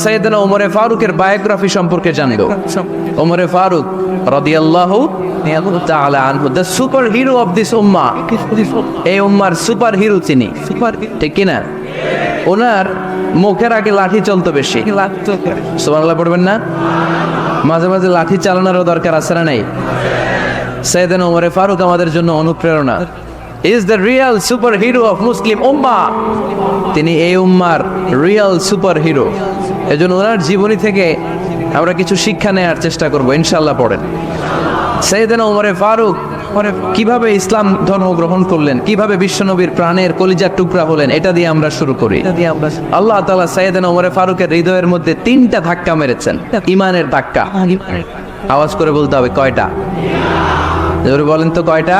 সাইয়েদনা ওমরে ফারুকের বায়োগ্রাফি সম্পর্কে জানব। ওমরে ফারুক রাদিয়াল্লাহু তাআলা আনহু, the super hero of this উম্মাহ। এই উম্মার সুপার হিরো তিনি, ঠিক কিনা? ওনার মুখের আগে লাঠি চলতো বেশি। সুবহানাল্লাহ পড়বেন না? মাঝে মাঝে লাঠি চালানোরও দরকার আছে না নাই? সাইয়েদনা ওমরে ফারুক আমাদের জন্য অনুপ্রেরণা। Is the real super hero of Muslim উম্মাহ। তিনি এই উম্মার রিয়েল সুপার হিরো। এজন্য ওনার জীবনী থেকে আমরা কিছু শিক্ষা নেওয়ার চেষ্টা করব ইনশাআল্লাহ। পড়েন সাইয়েদনা ওমরে ফারুক কিভাবে ইসলাম ধর্ম গ্রহণ করলেন, কিভাবে বিশ্বনবীর প্রাণের কলিজার টুকরা হলেন, এটা দিয়ে আমরা শুরু করি। আল্লাহ তাআলা সাইয়েদনা ওমরে ফারুকের হৃদয়ের মধ্যে 3টা ধাক্কা মেরেছেন, ইমানের ধাক্কা। আওয়াজ করে বলতে হবে কয়টা? জোরে বলেন তো কয়টা?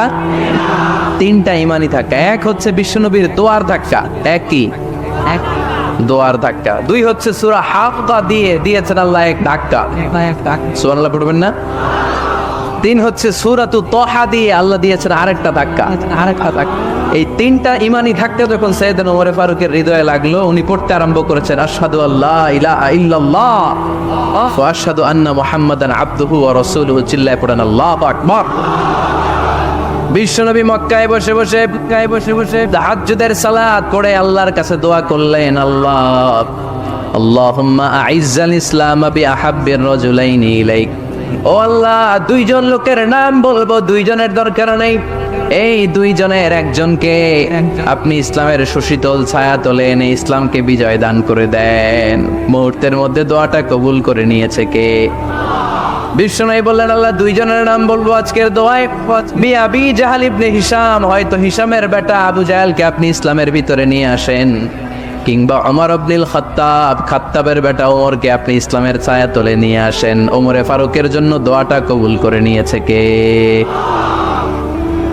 3টা ইমানি ধাক্কা। এক হচ্ছে বিশ্বনবীর দোয়ার ধাক্কা, এক কি? এক দোয়ার ধাক্কা। 2 হচ্ছে সূরা হাক্কা দিয়ে দিয়েছেন আল্লাহ এক ধাক্কা, সুবহানাল্লাহ পড়বেন না? 3 হচ্ছে সূরাতু তাহা দিয়ে আল্লাহ দিয়েছেন আরেকটা ধাক্কা। এই 3টা ইমানি ধাক্কা যখন সাইয়েদনা ওমর ফারুকের হৃদয়ে লাগলো, উনি পড়তে আরম্ভ করেছেন আশহাদু আল্লা ইলাহা ইল্লাল্লাহ ওয়া আশহাদু আন্না মুহাম্মাদান আবদুহু ওয়া রাসূলুহু। চিল্লায়ে পড়েন আল্লাহু আকবার। বিশ্বনবী মক্কায় বসে বসে তাহাজ্জুদের সালাত পড়ে আল্লাহর কাছে দোয়া করলেন, আল্লাহুম্মা আইজ্জাল ইসলাম বিআহাব্বির রাজুলাইনি ইলাইক। ও আল্লাহ, 2 জন লোকের নাম বলবো, 2 জনের দরকার নেই। এই 2 জনের একজনকে আপনি ইসলামের সুশীতল ছায়া তলে এনে ইসলামকে বিজয় দান করে দেন। মুহূর্তের মধ্যে দোয়াটা কবুল করে নিয়েছে কে? বিশ্বনবী বললেন, আল্লাহ 2 জনের নাম বলবো আজকের দোয়ায়। আবি জাহাল ইবনে হিশাম, হয়তো হিশামের বেটা আবু জাহেলকে আপনি ইসলামের ভিতরে নিয়ে আসেন, কিংবা ওমর ইবনুল খাত্তাব, খাত্তাবের বেটা ওমরকে আপনি ইসলামের ছায়া তলে নিয়ে আসেন। ওমরে ফারুকের জন্য দোয়াটা কবুল করে নিয়েছে কে?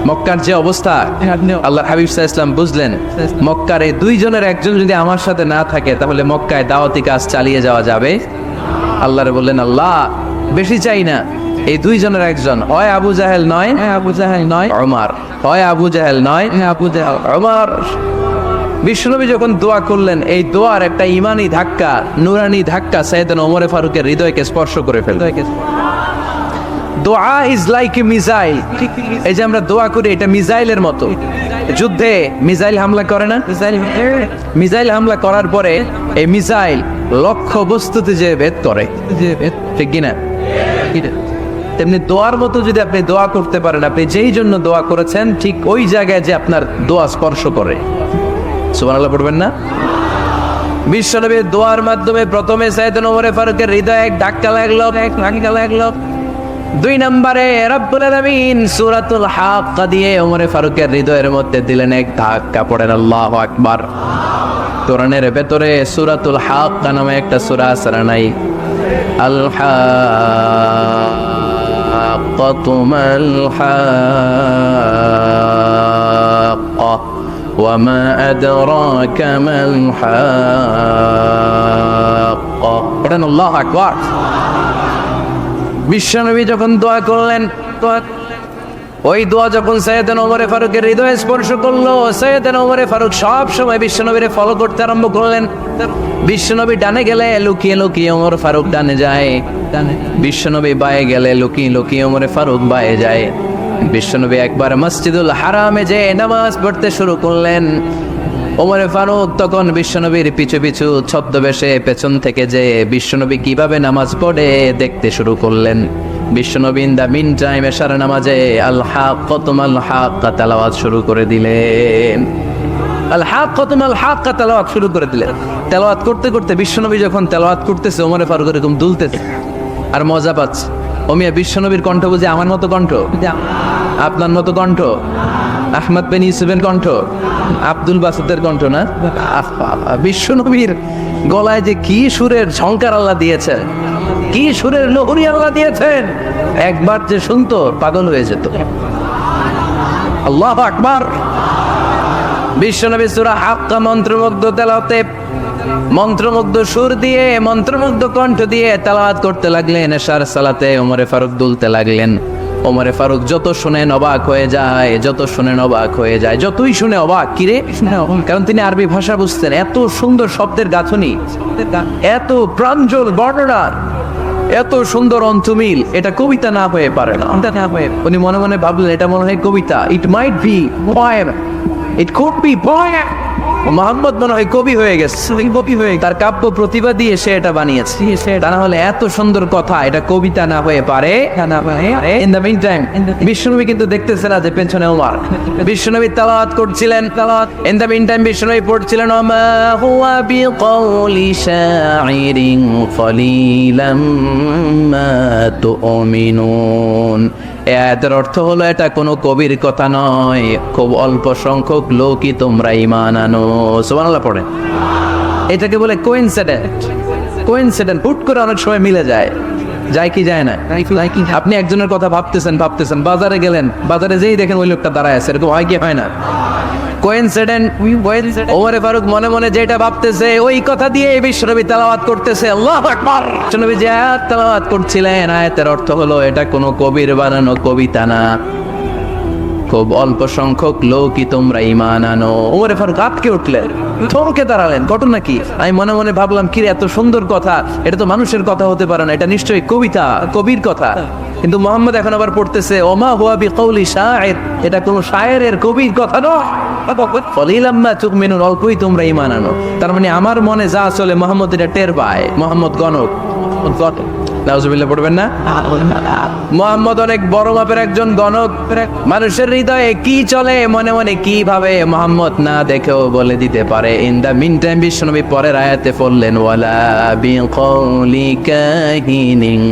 মক্কার যে অবস্থা, আল্লাহর হাবিব সাল্লাল্লাহু আলাইহি ওয়াসাল্লাম বুঝলেন মক্কার এই 2 জনের একজন যদি আমার সাথে না থাকে তাহলে মক্কায় দাওয়াতি কাজ চালিয়ে যাওয়া যাবে। আল্লাহরে বললেন, আল্লাহ বেশি চাই না, এই 2 জনের একজন, হয় আবু জাহেল নয় ওমর, হয় আবু জাহেল নয় ওমর। বিশ্বনবী যখন দোয়া করলেন, এই দোয়ার একটা ইমানি ধাক্কা, নুরানি ধাক্কা সাইয়েদনা ওমর ফারুকের হৃদয়কে স্পর্শ করে ফেলল। দোয়া ইজ লাইক এ মিসাইল। এই যে আমরা দোয়া করি, এটা মিসাইলের মতো। যুদ্ধে মিসাইল হামলা করে না? মিসাইল হামলা করার পরে এই মিসাইল লক্ষ্য বস্তুতে যে ভেদ করে, ঠিক কিনা? তেমনি দোয়ার মতো যদি আপনি দোয়া করতে পারেন, আপনি যেই জন্য দোয়া করেছেন ঠিক ওই জায়গায় যে আপনার দোয়া স্পর্শ করে। সুবহানাল্লাহ পড়বেন না? বিশ্বনবীর দোয়ার মাধ্যমে প্রথমে সাইয়েদনা ওমর ফারুকের হৃদয়ে এক ধাক্কা লাগলো। 2 নম্বরে রব্বুল আলামিন সূরাতুল হাক্কা দিয়ে ওমর ফারুকের হৃদয়ের মধ্যে দিলেন এক ধাক্কা। পড়েন আল্লাহু আকবার। কোরআনের ভেতরে সূরাতুল হাক্কা নামে একটা সূরা আছে না নাই? আল হাক্কাতু মাল হাক্কা ওয়া মা আদরাকা মাল হাক্কা। পড়েন আল্লাহু আকবার। বিশ্বনবী যখন দোয়া করলেন, ওই দোয়া যখন সাইয়েদনা ওমর ফারুকের হৃদয়ে স্পর্শ করলো, সাইয়েদনা ওমর ফারুক সব সময় বিশ্বনবীরে ফলো করতে আরম্ভ করলেন। বিশ্বনবী ডানে গেলে লুকিয়ে লুকিয়ে ওমর ফারুক ডানে যায়, বিশ্বনবী বায়ে গেলে লুকিয়ে লুকিয়ে ওমর ফারুক বায়ে যায়। বিশ্বনবী একবার মসজিদুল হারামে যে নামাজ পড়তে শুরু করলেন, ওমর ফারুক তখন বিশ্বনবীর পিছু পিছু ছদ্মবেশে পেছন থেকে যে বিশ্বনবী কিভাবে নামাজ পড়ে দেখতে শুরু করলেন। বিশ্বনবী ইন দা মিন টাইম এশার নামাজে আল হাক্কাতু মাল হাক্কা তেলাওয়াত শুরু করে দিলেন। আল হাক্কাতু মাল হাক্কা তেলাওয়াত শুরু করে দিলেন। তেলাওয়াত করতে করতে বিশ্বনবী যখন তেলাওয়াত করতেছে, ওমর ফারুক এরকম দুলতেছে আর মজা পাচ্ছে। ওমিয়া বিশ্বনবীর কণ্ঠ বুঝে আমার মতো কণ্ঠ, আপনার মতো কণ্ঠ, আহমদ বিন ইউসুফের কণ্ঠ, আব্দুল বাসুদের কণ্ঠ না? বিশ্বনবীর গলায় যে কি সুরের ঝংকার আল্লাহ দিয়েছেন, কি সুরের লহরী আল্লাহ দিয়েছেন, একবার যে শুনতো পাগল হয়ে যেত। আল্লাহু আকবার। বিশ্বনবী সূরা হাক্কা মন্ত্রমুগ্ধ তেলাওয়াতে, মন্ত্রমুগ্ধ সুর দিয়ে, মন্ত্রমুগ্ধ কণ্ঠ দিয়ে তেলাওয়াত করতে লাগলেন। এশার সালাতে ওমর ফারুক দুলতে লাগলেন। ওমরে ফারুক যত শুনেন অবাক হয়ে যায়, যত শুনেন অবাক হয়ে যায়, যতই শুনে অবাক। কিরে? কারণ তিনি আরবি ভাষা বুঝতেন। এত সুন্দর শব্দের গাঁথনি, এত প্রাঞ্জল বর্ণনা, এত সুন্দর অন্তমিল, এটা কবিতা না হয়ে পারে না। উনি মনে মনে ভাবলেন এটা মনে হয় কবিতা। It might be poem, it could be poem. Muhammad মনে হয় কবি হয়ে গেছে, কবি হয়ে তার কাব্য প্রতিভা দিয়ে সে এটা বানিয়েছে। তা না হলে এত সুন্দর কথা এটা কবিতা না হয়ে পারে। ইন দ্য মিন টাইম বিশ্বনবী কিন্তু দেখতেছে না যে পেছনে ওমর। বিশ্বনবী তেলাওয়াত করছিলেন। ইন দ্য মিন টাইম বিশ্বনবী পড়ছিলেন ওমা হুয়া বিকাউলি শাইরিন কলিলাম মা তুমিনুন। এর অর্থ হলো এটা কোনো কবির কথা নয়, খুব অল্প সংখ্যক লোকই তোমরা ঈমান আনো। সুবহানাল্লাহ পড়েন। এটাকে বলে কোইনসিডেন্ট। কোইনসিডেন্ট হুট করে অনেক সময় মিলে যায় কি যায় না? আপনি একজনের কথা ভাবতেছেন, বাজারে গেলেন, বাজারে যেই দেখেন ওই লোকটা দাঁড়ায় আছে, এরকম হয় কি হয় না? কোইনসিডেন্ট। ওমরে ফারুক মনে মনে যেটা ভাবতেছে ওই কথা দিয়ে বিশ্বনবী তেলাওয়াত করতেছে। আল্লাহু আকবার। বিশ্বনবী যে আয়াত তেলাওয়াত করছিলেন, আয়াতের অর্থ হলো এটা কোনো কবির বানানো কবিতা না, খুব অল্প সংখ্যক লোকই তোমরা ঈমান আনো। ওমরে ফারুক আটকে উঠলেন, থমকে দাঁড়ালেন। ঘটনা কি? আমি মনে মনে ভাবলাম কি এত সুন্দর কথা, এটা তো মানুষের কথা হতে পারে না, এটা নিশ্চয়ই কবিতা, কবির কথা। কিন্তু মোহাম্মদ এখন আবার পড়তেছে ওমা হুয়া বিকাউলি শাইর, এটা কোনো শায়েরের কবির কথা নয়। কলিলাম মা তুমিনুন, অল্পই তোমরা ঈমান আনো। তার মানে আমার মনে যা চলে মোহাম্মদ এটা টের পায়। মোহাম্মদ গণক। নাউজুবিল্লাহ পড়বেন না? মোহাম্মদ অনেক বড় মাপের একজন গণক। মানুষের হৃদয়ে কি চলে, মনে মনে কি ভাবে, মোহাম্মদ না দেখেও বলে দিতে পারে। ইন দ্য মিন টাইম বিশ্বনবী পরের আয়াতে পড়লেন ওয়ালা বিকাউলি কাহিনিন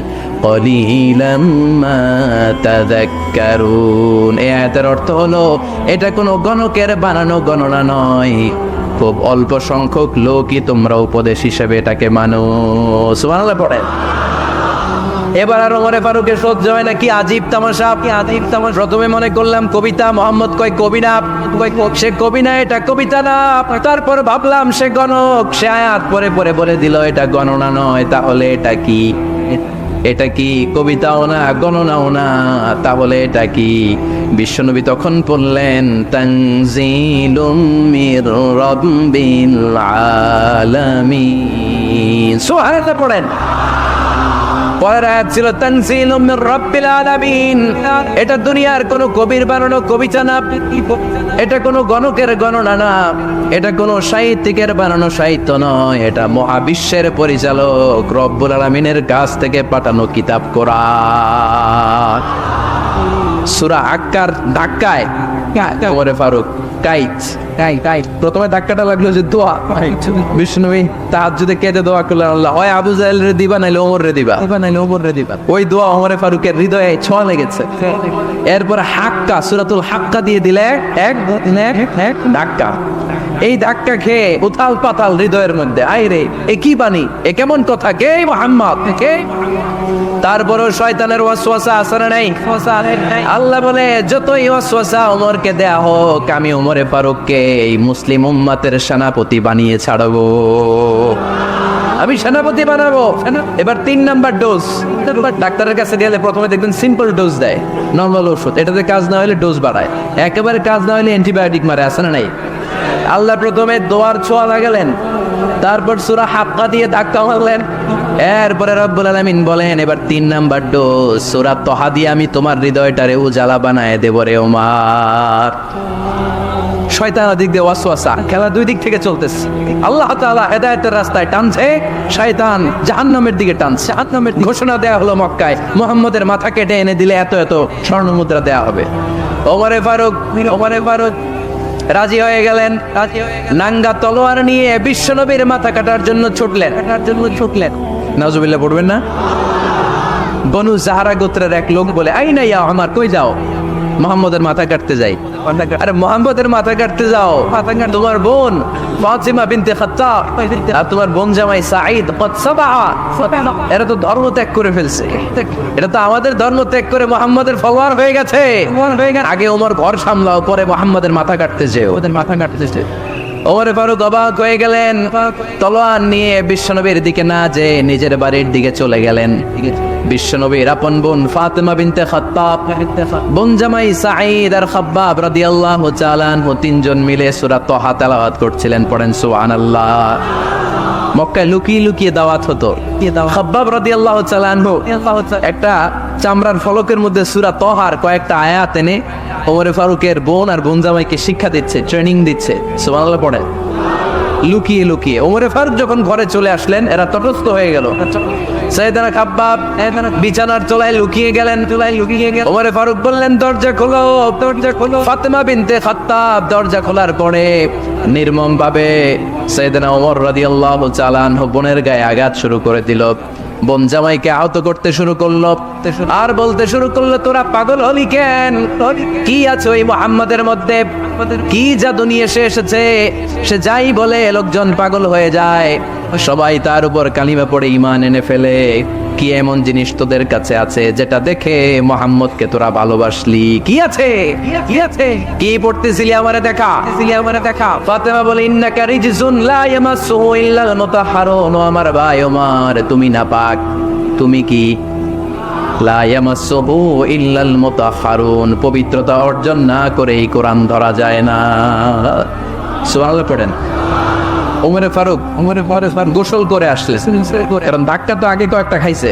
কলিলাম মা তাযাক্কারুন। এই আয়াতের অর্থ হলো এটা কোনো গণকের বানানো গণনা নয়, খুব অল্প সংখ্যক লোকই তোমরা উপদেশ হিসেবে এটাকে মানো। সুবহানাল্লাহ পড়েন। এবার আর ওমরে ফারুকের সহ্য হয় না, কি আজীব তামাশা। প্রথমে মনে করলাম কবিতা, মোহাম্মদ কয় কবি না, সে কবি না, এটা কবিতা না। তারপর ভাবলাম সে গণক, সে আয়াত পরে পরে বলে দিল এটা গণনা নয়, তাহলে এটা কি? এটা কি কবিতাও না, গণনাও না, তাহলে এটা কি? বিশ্বনবী তখন বললেন তানজিলুম মির রাব্বিল আলামিন। সুবহানাল্লাহ পড়েন। পরের আয়াত ছিল তানজিলুম মির রাব্বিল আলামিন। এটা দুনিয়ার কোনো কবির বানানো কবিতা না, এটা কোনো গণকের গণনা না, এটা কোনো সাহিত্যিকের বানানো সাহিত্য নয়, এটা মহাবিশ্বের পরিচালক রব্বুল আলামিনের কাছ থেকে পাঠানো কিতাব কোরআন। সূরা আক্কার ধাক্কায় ওমরে ফারুক প্রথমে ধাক্কাটা লাগলো যে দোয়া। বিষ্ণুবী তাহাজ্জুদে কেঁদে দোয়া করলেন আল্লাহ হয় আবু জাহেল রে দিবা নাইলে ওমর রে দিবা। ওই দোয়া ওমরে ফারুকের হৃদয়ে ছোঁয়া লেগেছে। এরপর হাক্কা, সূরাতুল হাক্কা দিয়ে দিলে এক ধাক্কা। এই ধাক্কা খেয়ে উথাল পাতাল হৃদয়ের মধ্যে, আই রে এ কি বাণী, এ কেমন কথা, কে মুহাম্মদ, কে? তারপরও শয়তানের ওয়াসওয়াসা আছে না নাই? আল্লাহ বলে যতই ওয়াসওয়াসা ওমরকে দেয়া হোক, আমি ওমরে ফারুককে এই মুসলিম উম্মতের সেনাপতি বানিয়ে ছাড়বো, আমি সেনাপতি বানাবো। এবার 3 নাম্বার ডোজ। ডাক্তারের কাছে গেলে প্রথমে দেখবেন সিম্পল ডোজ দেয়, নরমাল ওষুধ। এটাতে কাজ না হলে ডোজ বাড়ায়, একেবারে কাজ না হলে অ্যান্টিবায়োটিক মারে, আছে না নাই? আল্লাহ প্রথমে দোয়ার ছোঁয়া লাগালেন, তারপর সূরা হাক্কা দিয়ে ধাক্কা মারলেন। এরপরে রব্বুল আলামিন বলেন এবার 3 নাম্বার ডোজ সূরা তহা দিয়ে আমি তোমার হৃদয়টারে উজালা বানায় দেব রে ওমর। শয়তান দিক দিয়ে ওয়াসওয়াসা, খেলা দুই দিক থেকে চলতেছে। আল্লাহ তাআলা হেদায়েতের রাস্তায় টানছে, শয়তান জাহান্নামের দিকে টানছে। জাহান্নামের ঘোষণা দেয়া হলো মক্কায়, মুহাম্মদের মাথা কেটে এনে দিলে এত এত স্বর্ণ মুদ্রা দেয়া হবে। ওমরে ফারুক রাজি হয়ে গেলেন। নাঙ্গা তলোয়ার নিয়ে বিশ্বনবীর মাথা কাটার জন্য ছুটলেন। নাউজুবিল্লাহ পড়বেন না? বনু জাহরা গোত্রের এক লোক বলে আইনা ইয়া আমার, কই যাও? মুহাম্মদের মাথা কাটতে যাই। আরে মুহাম্মদের মাথা কাটতে যাও, তোমার বোন ফাতিমা বিনতে খাত্তাব আর তোমার বোন জামাই সাঈদ কদ সাবা, এরা তো ধর্ম ত্যাগ করে ফেলছে। এটা তো আমাদের ধর্ম ত্যাগ করে মুহাম্মদের ফলোয়ার হয়ে গেছে। আগে ওমর ঘর সামলাও, পরে মুহাম্মদের মাথা কাটতে যেও। ওদের মাথা কাটতে ওমরে ফারুক অবাক হয়ে গেলেন, তলোয়ার নিয়ে বিশ্বনবীর দিকে না যে নিজের বাড়ির দিকে চলে গেলেন। বিশ্বনবীর আপন বোন ফাতেমা বিনতে খাত্তাব, বোন জামাই সাঈদ আর খাব্বাব রাদিয়াল্লাহু তাআলা আনহু তিনজন মিলে সূরা তাহা তেলাওয়াত করছিলেন। পড়েন সুবহানাল্লাহ। মক্কায় লুকিয়ে লুকিয়ে দাওয়াত হতো। খাব্বাব রাদিয়াল্লাহু তাআলা আনহু একটা চামড়ার ফলকের মধ্যে সূরা তাহার কয়েকটা আয়াত এনে ওমরে ফারুকের বোন আর বোন জামাইকে শিক্ষা দিচ্ছে, ট্রেনিং দিচ্ছে। সুবহানাল্লাহ পড়ে লুকিয়ে লুকিয়ে। ওমরে ফারুক যখন ঘরে চলে আসলেন, এরা তটস্থ হয়ে গেল। সাইয়েদনা খাব্বাব বিছানার তলায় লুকিয়ে গেলেন। ওমরে ফারুক বললেন, দরজা খোলো, দরজা খোলো। ফাতেমা বিনতে খাত্তাব দরজা খোলার পরে নির্মম ভাবে সাইয়েদনা ওমর রাদিয়াল্লাহু তাআলা আনহু বোনের গায়ে আঘাত শুরু করে দিল। বোন জামাইকে আহত করতে শুরু করলো আর বলতে শুরু করলো, তোরা পাগল হলি কেন? কি আছে ওই মুহাম্মাদের মধ্যে? কি জাদু নিয়ে এসেছে? সে যাই বলে লোকজন পাগল হয়ে যায়, সবাই তার উপর কালিমা পড়ে ঈমান এনে ফেলে। কি এমন জিনিস তোদের কাছে আছে যেটা দেখে মুহাম্মদকে তোরা ভালোবাসলি? কি আছে? কি আছে? কি পড়তেছিলি আমারে দেখা, ফাতেমা বলে, ইন্নাকা রিজসুন লা ইয়ামাসসুহু ইল্লাল মুতাহহারুন। ও আমার ভাই ওমর, তুমি নাপাক। তুমি কি? লা ইয়ামাসসুহু ইল্লাল মুতাহহারুন, পবিত্রতা অর্জন না করে এই কোরআন ধরা যায় না। সুবহানাল্লাহ পড়েন। ওমরে ফারুক গোসল করে আসলে, কারণ ধাক্কা তো আগে কয়েকটা খাইছে।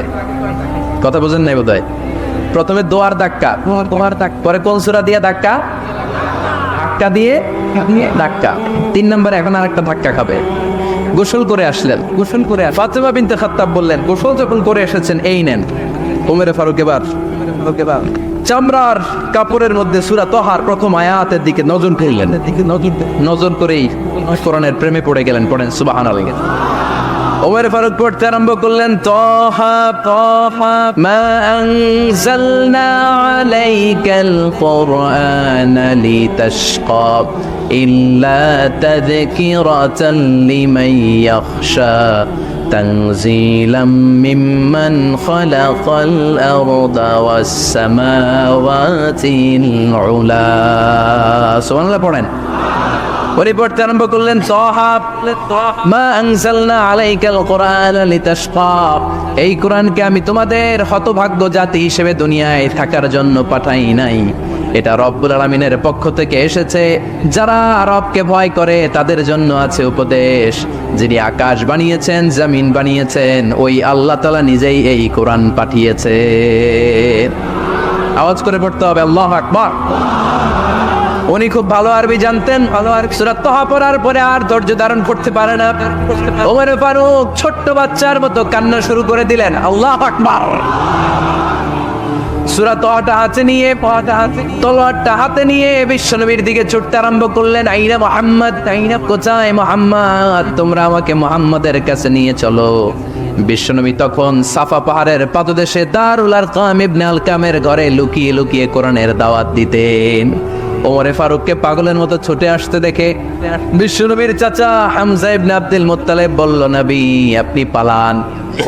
কথা বুঝেন নাই বোধহয়? প্রথমে দোয়ার ধাক্কা, পরে কোন সূরা দিয়ে ধাক্কা দিয়ে ধাক্কা, 3 নম্বরে এখন আরেকটা ধাক্কা খাবে। গোসল করে আসলেন, ফাতেমা বিনতে খাত্তাব বললেন, গোসল যখন করে এসেছেন, এই নেন। ওমরে ফারুক এবার চামড়ার কাপড়ের মধ্যে সূরা তাহার প্রথম আয়াতের দিকে নজর ফেললেন। নজর করেই কোরআনের প্রেমে পড়ে গেলেন। পড়েন সুবহানাল্লাহ। ওমর ফারুক পড়তে আরম্ভ করলেন, তাহা তাহা মা আনজালনা আলাইকাল কুরআনা লিতাশকা ইল্লা তাযকিরাতান লিমান ইয়াখশা তানজিলাম মিম্মান খালাকাল আরদা ওয়াস সামাওয়াতিল উলা। সুবহানাল্লাহ পড়েন। পড়তে আরম্ভ করলেন, তাহা মা আনজালনা আলাইকাল কুরআনা লিতাশকা, এই কোরআনকে আমি তোমাদের হতভাগ্য জাতি হিসেবে দুনিয়ায় থাকার জন্য পাঠাই নাই। এটা রব্বুল আলামিনের পক্ষ থেকে এসেছে। যারা রবকে ভয় করে তাদের জন্য আছে উপদেশ। যিনি আকাশ বানিয়েছেন, জমিন বানিয়েছেন, ওই আল্লাহ তাআলা নিজেই এই কোরআন পাঠিয়েছে। আওয়াজ করে পড়তে হবে, আল্লাহু আকবার। উনি খুব ভালো আরবি জানতেন। সূরা তাহা পড়ার পরে আর ধৈর্য ধারণ করতে পারে না। ওমর ফারুক ছোট্ট বাচ্চার মতো কান্না শুরু করে দিলেন। আল্লাহু আকবার। সূরা তাহাটা হাতে নিয়ে, তলোয়ারটা হাতে নিয়ে বিশ্বনবীর দিকে ছুটতে আরম্ভ করলেন। আইনা মুহাম্মদ, কোথায় মুহাম্মদ? তোমরা আমাকে মুহাম্মাদের কাছে নিয়ে চলো। বিশ্বনবী তখন সাফা পাহাড়ের পাদদেশে দারুল আরকাম ইবনে আলকামের ঘরে লুকিয়ে লুকিয়ে কোরআনের দাওয়াত দিতেন। ওমরে ফারুককে পাগলের মতো ছুটে আসতে দেখে বিশ্বনবীর চাচা হামজা ইবনে আব্দুল মুত্তালিব বলল, নবী আপনি পালান।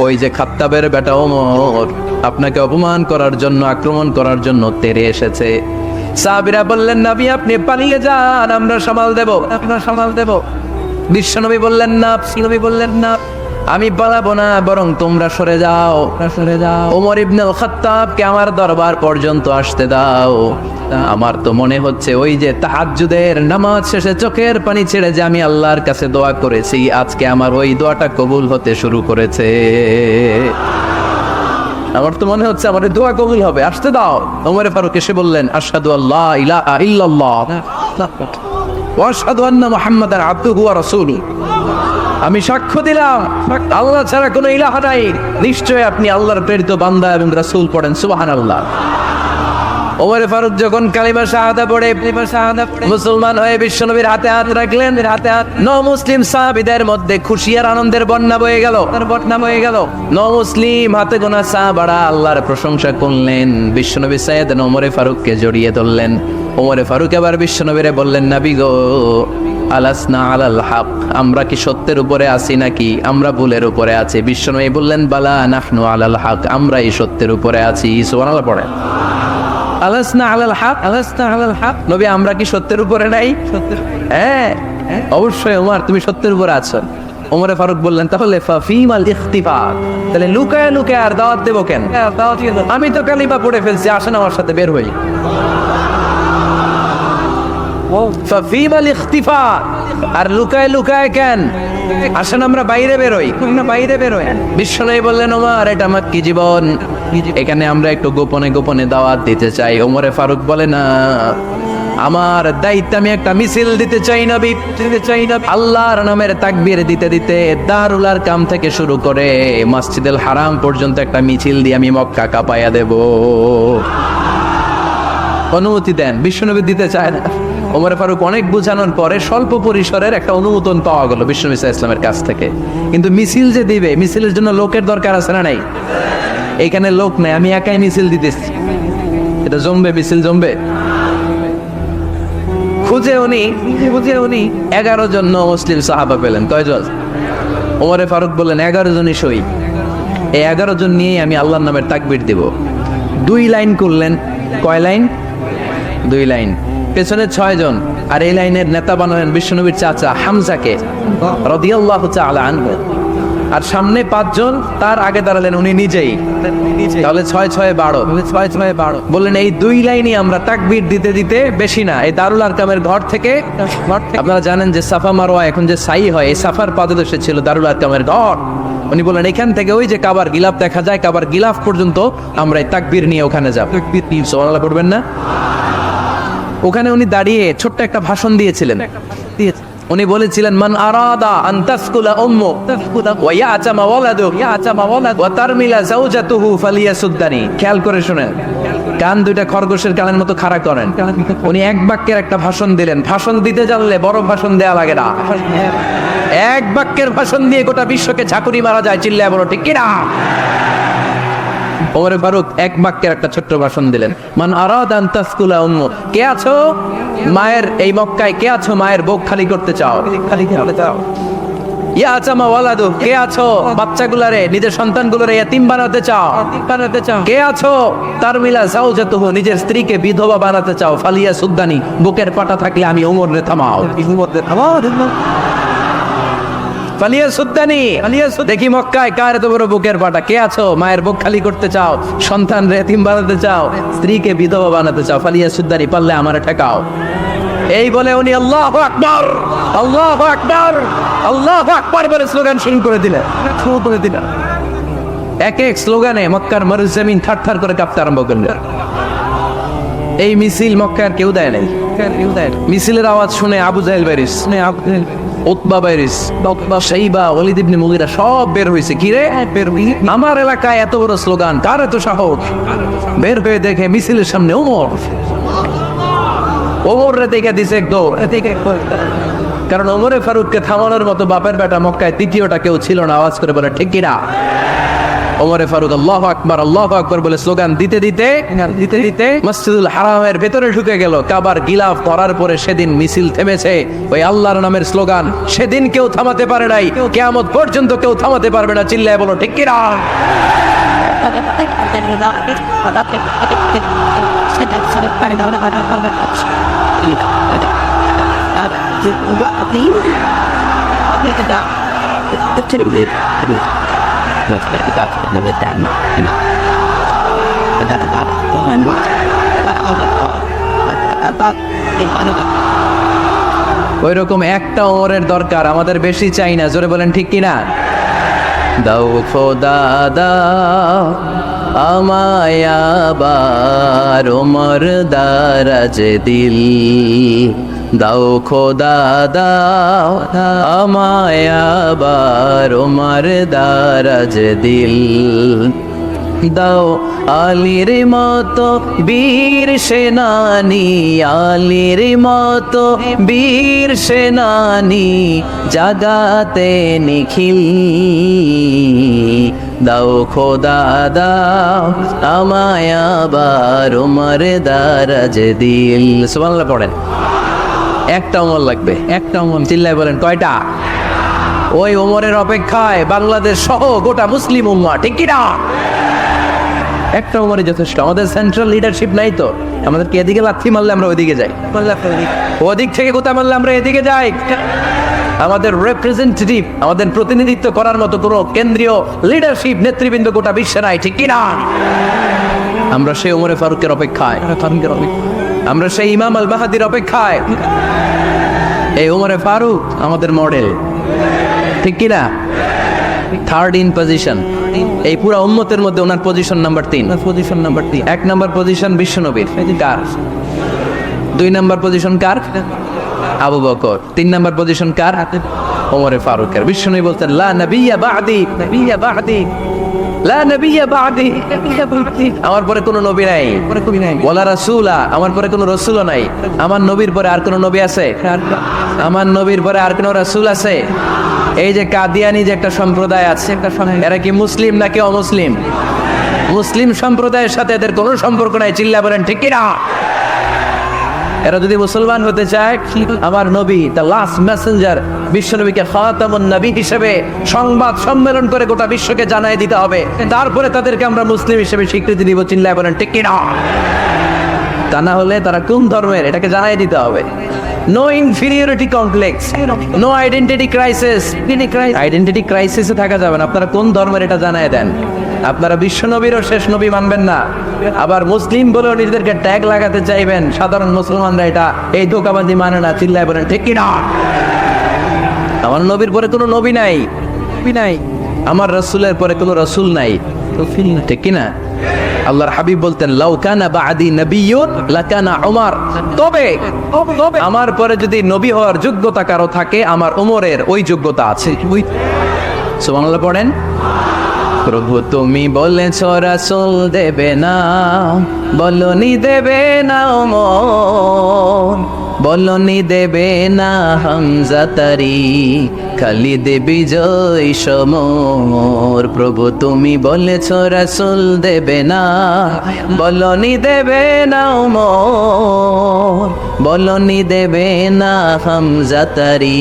ওই যে খাত্তাবের বেটা ওমর আপনাকে অপমান করার জন্য, আক্রমণ করার জন্য তেড়ে এসেছে। সাহাবীরা বললেন, নবী আপনি পালিয়ে যান, আমরা সামাল দেব। বিশ্বনবী বললেন না, আমি পালাবো না, বরং তোমরা সরে যাও। ওমর ইবনে আল খাত্তাবকে আমার দরবার পর্যন্ত আসতে দাও। আমার তো মনে হচ্ছে ওই যে তাহাজ্জুদের নামাজ শেষে চোখের পানি ছেড়ে যে আমি আল্লাহর কাছে দোয়া করেছি, আজকে আমার ওই দোয়াটা কবুল হতে শুরু করেছে। আমার তো মনে হচ্ছে আমার দোয়া কবুল হবে, আসতে দাও। ওমর ফারুক এসে বললেন, আশহাদু আল্লা ইলাহা ইল্লাল্লাহ ওয়া আশহাদু আন্না মুহাম্মাদান আবদুহু ওয়া রাসূলুহু, আমি সাক্ষ্য দিলাম আল্লাহ ছাড়া কোনো ইলাহা নাই, নিশ্চয় আপনি আল্লাহর প্রেরিত বান্দা এবং রাসূল। পড়েন সুবহানাল্লাহ। ওমর ফারুক যখন কালিমা শাহাদা পড়ে মুসলমান হয়ে বিশ্বনবীর হাতে হাত রাখলেন, মুসলিম সাহাবীদের মধ্যে খুশি আর আনন্দের বন্যা বয়ে গেল। মুসলিম হাতে গোনা সাহাবারা আল্লাহর প্রশংসা করলেন। বিশ্বনবী সাইয়েদনা ওমর ফারুককে জড়িয়ে ধরলেন। ওমর ফারুক এবার বিশ্বনবীরে বললেন, নবী গো, আলাসনা আলাল হক, আমরা কি সত্যের উপরে আছি নাকি আমরা ভুলের উপরে আছি? বিশ্বনবী বললেন, বালা নাহনু আলাল হক, আমরা এই সত্যের উপরে আছি। সুবহানাল্লাহ পড়েন। আলাসনা আলাল হক, নবী আমরা কি সত্যের উপরে নাই? হ্যাঁ, অবশ্যই ওমর তুমি সত্যের উপর আছো। ওমরে ফারুক বললেন তাহলে ফাফিমাল ইখতিফা, তাহলে লুকায় লুকায় আর দাওয়াত দেবো কেন? আমি তো কালিমা পড়ে ফেলছি, আসেন আমার সাথে বের হই। ফাফিমাল ইখতিফা, আর লুকায় লুকায় কেন? আসেন আমরা বাইরে বেরোই, বাইরে বেরোই। বিশ্বনবী বললেন ওমর এটা আমার কি জীবন, এখানে আমরা একটু গোপনে গোপনে দাওয়াত দিতে চাই। ওমরে ফারুক বলে না, আমার দায়িত্ব, আমি একটা মিছিল দিতে চাই নবী, আল্লাহর নামের তাকবীর দিতে দিতে দারুল আরকাম থেকে শুরু করে মসজিদুল হারাম পর্যন্ত একটা মিছিল দিয়ে আমি মক্কা কাঁপায়া দেব। অনুমতি দেন। বিশ্বনবী দিতে চায় না। ওমর ফারুক অনেক বোঝানোর পরে স্বল্প পরিসরের একটা অনুমোদন পাওয়া গেল বিশ্বনবী সাল্লাল্লাহু আলাইহি ওয়াসাল্লামের কাছ থেকে। কিন্তু মিছিল যে দিবে, মিছিলের জন্য লোকের দরকার আছে না নাই? এখানে লোক নাই, আমি একাই মিছিল দিতেছি, এটা জমবে, মিছিল জমবে। খুঁজে উনি 11 জন মুসলিম সাহাবা পেলেন। কয়জন? ওমরে ফারুক বললেন 11 জনই সই। এই 11 জন নিয়ে আমি আল্লাহর নামের তাকবীর দিব। 2 লাইন করলেন। কয় লাইন? 2 লাইন। পেছনে 6 জন, আর এই লাইনের নেতা বানালেন বিশ্বনবীর চাচা হামজাকে রাদিয়াল্লাহু তাআলা আনহু। আর সামনে 5 জন, তার আগে দাঁড়ালেন উনি নিজেই। তাহলে 6-6-12 বললেন এই 2 লাইনই আমরা তাকবীর দিতে দিতে, বেশি না, এই দারুল আরকামের ঘর থেকে, আপনারা জানেন যে সাফা মারওয়া এখন যে সাই হয়, এই সাফার পাদদেশে ছিল দারুল আরকামের ঘর। উনি বলেন এখান থেকে ওই যে কাবার গিলাফ দেখা যায়, কাবার গিলাফ পর্যন্ত আমরা এই তাকবীর নিয়ে ওখানে যাব। সুবহানাল্লাহ পড়বেন না? ওখানে উনি দাঁড়িয়ে ছোট্ট একটা ভাষণ দিয়েছিলেন। উনি বলেছিলেন মান আরাদা আন তাসকুলা উম্মু ওয়া ইয়াতামা ওয়ালাদু ওয়া তারমিলা যাওজাতুহু ফালিয়াসুদ্দানি। খেয়াল করে শুনেন, কান দুইটা খরগোশের কানের মতো খাড়া করেন। উনি এক বাক্যের একটা ভাষণ দিলেন। ভাষণ দিতে জানলে বড় ভাষণ দেয়া লাগে না, এক বাক্যের ভাষণ দিয়ে গোটা বিশ্বকে ঝাঁকুনি মারা যায়। চিল্লায় বলো ঠিক কিনা? ওমর ফারুক এক বাক্যের একটা ছোট্ট ভাষণ দিলেন। মান আরাদা আন তাসকুলা উম্মু, কে আছো মায়ের এই মক্কায়, কে আছো মায়ের বুক খালি করতে চাও? ইয়াতামা ওয়ালাদু, কে আছো বাচ্চাগুলারে, নিজের সন্তানগুলোরে ইয়াতিম বানাতে চাও? কে আছো তারমিলা যাওজাতুহু, নিজের স্ত্রীকে বিধবা বানাতে চাও? ফালিয়া সুদ্দানি, বুকের পাটা থাকলে আমি ওমরে থামাও। ফালিয়া সুদ্দানি, দেখি মক্কায় কার এত বড় বুকের পাটা। কে আছো মায়ের বুক খালি করতে চাও, সন্তান এতিম বানাতে চাও, স্ত্রীকে বিধবা বানাতে চাও? ফালিয়া সুদ্দানি, পারলে আমারে ঠেকাও। এই বলে উনি আল্লাহু আকবার, আল্লাহু আকবার, আল্লাহু আকবার বলে স্লোগান শুরু করে দিলেন। এক এক স্লোগানে মক্কার মরুজ জমিন থারথার করে কাঁপতে আরম্ভ করলেন। এই মিছিল মক্কার কেউ দেয় নাই। মিছিলের আওয়াজ শুনে আবু জাহেল বাইরিস, উতবা বাইরিস, শাইবা, ওয়ালিদ ইবনে মুগীরা সব বের হইছে। কি রে, আমার এলাকায় এত বড় স্লোগান, কার এত সাহস? বের হয়ে দেখে মিছিলের সামনে ওমর রে দেখে দিছে একদম। কারণ ওমরে ফারুককে থামানোর মতো বাপের বেটা মক্কায় তৃতীয়টা কেউ ছিল না। আওয়াজ করে বলে ঠিক কিনা? ওমরে ফারুক আল্লাহু আকবার বলে স্লোগান দিতে দিতে মসজিদুল হারামের ভেতরে ঢুকে গেল। কাবার গিলাফ ধরার পরে সেদিন মিছিল থেমেছে ওই আল্লাহর নামের স্লোগান। সেদিন কেউ থামাতে পারে নাই, কিয়ামত পর্যন্ত কেউ থামাতে পারবে না। চিল্লায় বলো ঠিক কিনা? ওই রকম একটা ওমরের দরকার, আমাদের বেশি চাই না। জোরে বলেন ঠিক কিনা? দাও খোদা দাও আমায় আবার ওমর দারাজ দিল, দাও খোদা দাও আমায় আবার ওমর দারাজ দিল, দাও আলীর মতো বীর সেনানি, আলীর মতো বীর সেনানি জাগাতে নিখিল, দাও খোদা দাও আমায় আবার ওমর দারাজ দিল। সুবহানাল্লাহ পড়েন। একটা ওমর লাগবে, একটা ওমর। চিল্লায় বলেন কয়টা? ওই ওমরের অপেক্ষায় বাংলাদেশ সহ গোটা মুসলিম উম্মাহ, ঠিক কি না? একটা ওমরই যথেষ্ট। আমাদের সেন্ট্রাল লিডারশিপ নাই তো, আমাদেরকে এদিকে লাথি মারলে আমরা ওইদিকে যাই, ওদিক থেকে কোথা মারলে আমরা এদিকে যাই। আমাদের রিপ্রেজেন্টেটিভ, আমাদের প্রতিনিধিত্ব করার মতো কোনো কেন্দ্রীয় লিডারশিপ নেতৃবৃন্দ গোটা বিশ্বে নাই, ঠিক কিনা? আমরা সেই ওমরে ফারুকের অপেক্ষায়, আমরা সেই ইমাম আল মাহাদির অপেক্ষায়। এই ওমরে ফারুক আমাদের মডেল, ঠিক কিনা? থার্ড ইন পজিশন এই পুরো উম্মতের মধ্যে ওনার পজিশন নাম্বার 3। এক নাম্বার পজিশন বিশ্বনবীর, কার? 2 নাম্বার পজিশন কার? আবু বকর। 3 নাম্বার পজিশন কার? ওমরে ফারুকের। বিশ্বনবী বলতেন লা নবিয়্যা বা'দি, লা নবিয়্যা বা'দি, আমার পরে কোনো নবী নাই, ওয়ালা রাসূলা, আমার পরে কোনো রাসূলও নাই। আমার নবীর পরে আর কোনো নবী আছে? আমার নবীর পরে আর কোনো রাসূল আছে? এই যে কাদিয়ানি যে একটা সম্প্রদায় আছে, এরা কি মুসলিম নাকি অমুসলিম? মুসলিম সম্প্রদায়ের সাথে এদের কোনো সম্পর্ক নাই, চিল্লা বলেন ঠিক কিনা? এরা যদি মুসলমান হতে চায়, আমার নবী দ্য লাস্ট মেসেঞ্জার বিশ্বনবীকে খাতামুন নবী হিসেবে সংবাদ সম্মেলন করে গোটা বিশ্বকে জানাই দিতে হবে, তারপরে তাদেরকে আমরা মুসলিম হিসেবে স্বীকৃতি দিব, চিল্লা বলেন ঠিক কিনা? তা না হলে তারা কোন ধর্মের এটাকে জানাই দিতে হবে। No inferiority complex, no identity crisis. Identity ক্রাইসিসে থাকা যাবে না। আপনারা কোন ধর্মের এটা জানাই দেন। আপনারা বিশ্ব নবীরও শেষ নবী মানবেন না, আবার মুসলিম বলেও নিজেদেরকে ট্যাগ লাগাতে চাইবেন। সাধারণ মুসলমানরা এটা এই ধোঁকাবাজি মানে না, চিল্লায় বলেন ঠিক কিনা? আমার নবীর পরে কোনো নবী নাই, আমার রাসূলের পরে কোনো রাসূল নাই, ঠিক কিনা? আল্লাহর হাবিব বলতেন লাউ কানা বা'দি নাবিয়্যুন লাকানা উমর, তবে আমার পরে যদি নবী হওয়ার যোগ্যতা কারো থাকে, আমার ওমরের ওই যোগ্যতা আছে। সুবহানাল্লাহ পড়েন। প্রভু তুমি বলেছ রাসূল দেবে না, বলনি দেবে না ওমর, বলনি দেবে না হামজা তারি, খালিদ বিজয় সমর। প্রভু তুমি বলেছ রাসূল দেবে না, বলনি দেবে না ওমর, বলনি দেবে না হামজা তারি,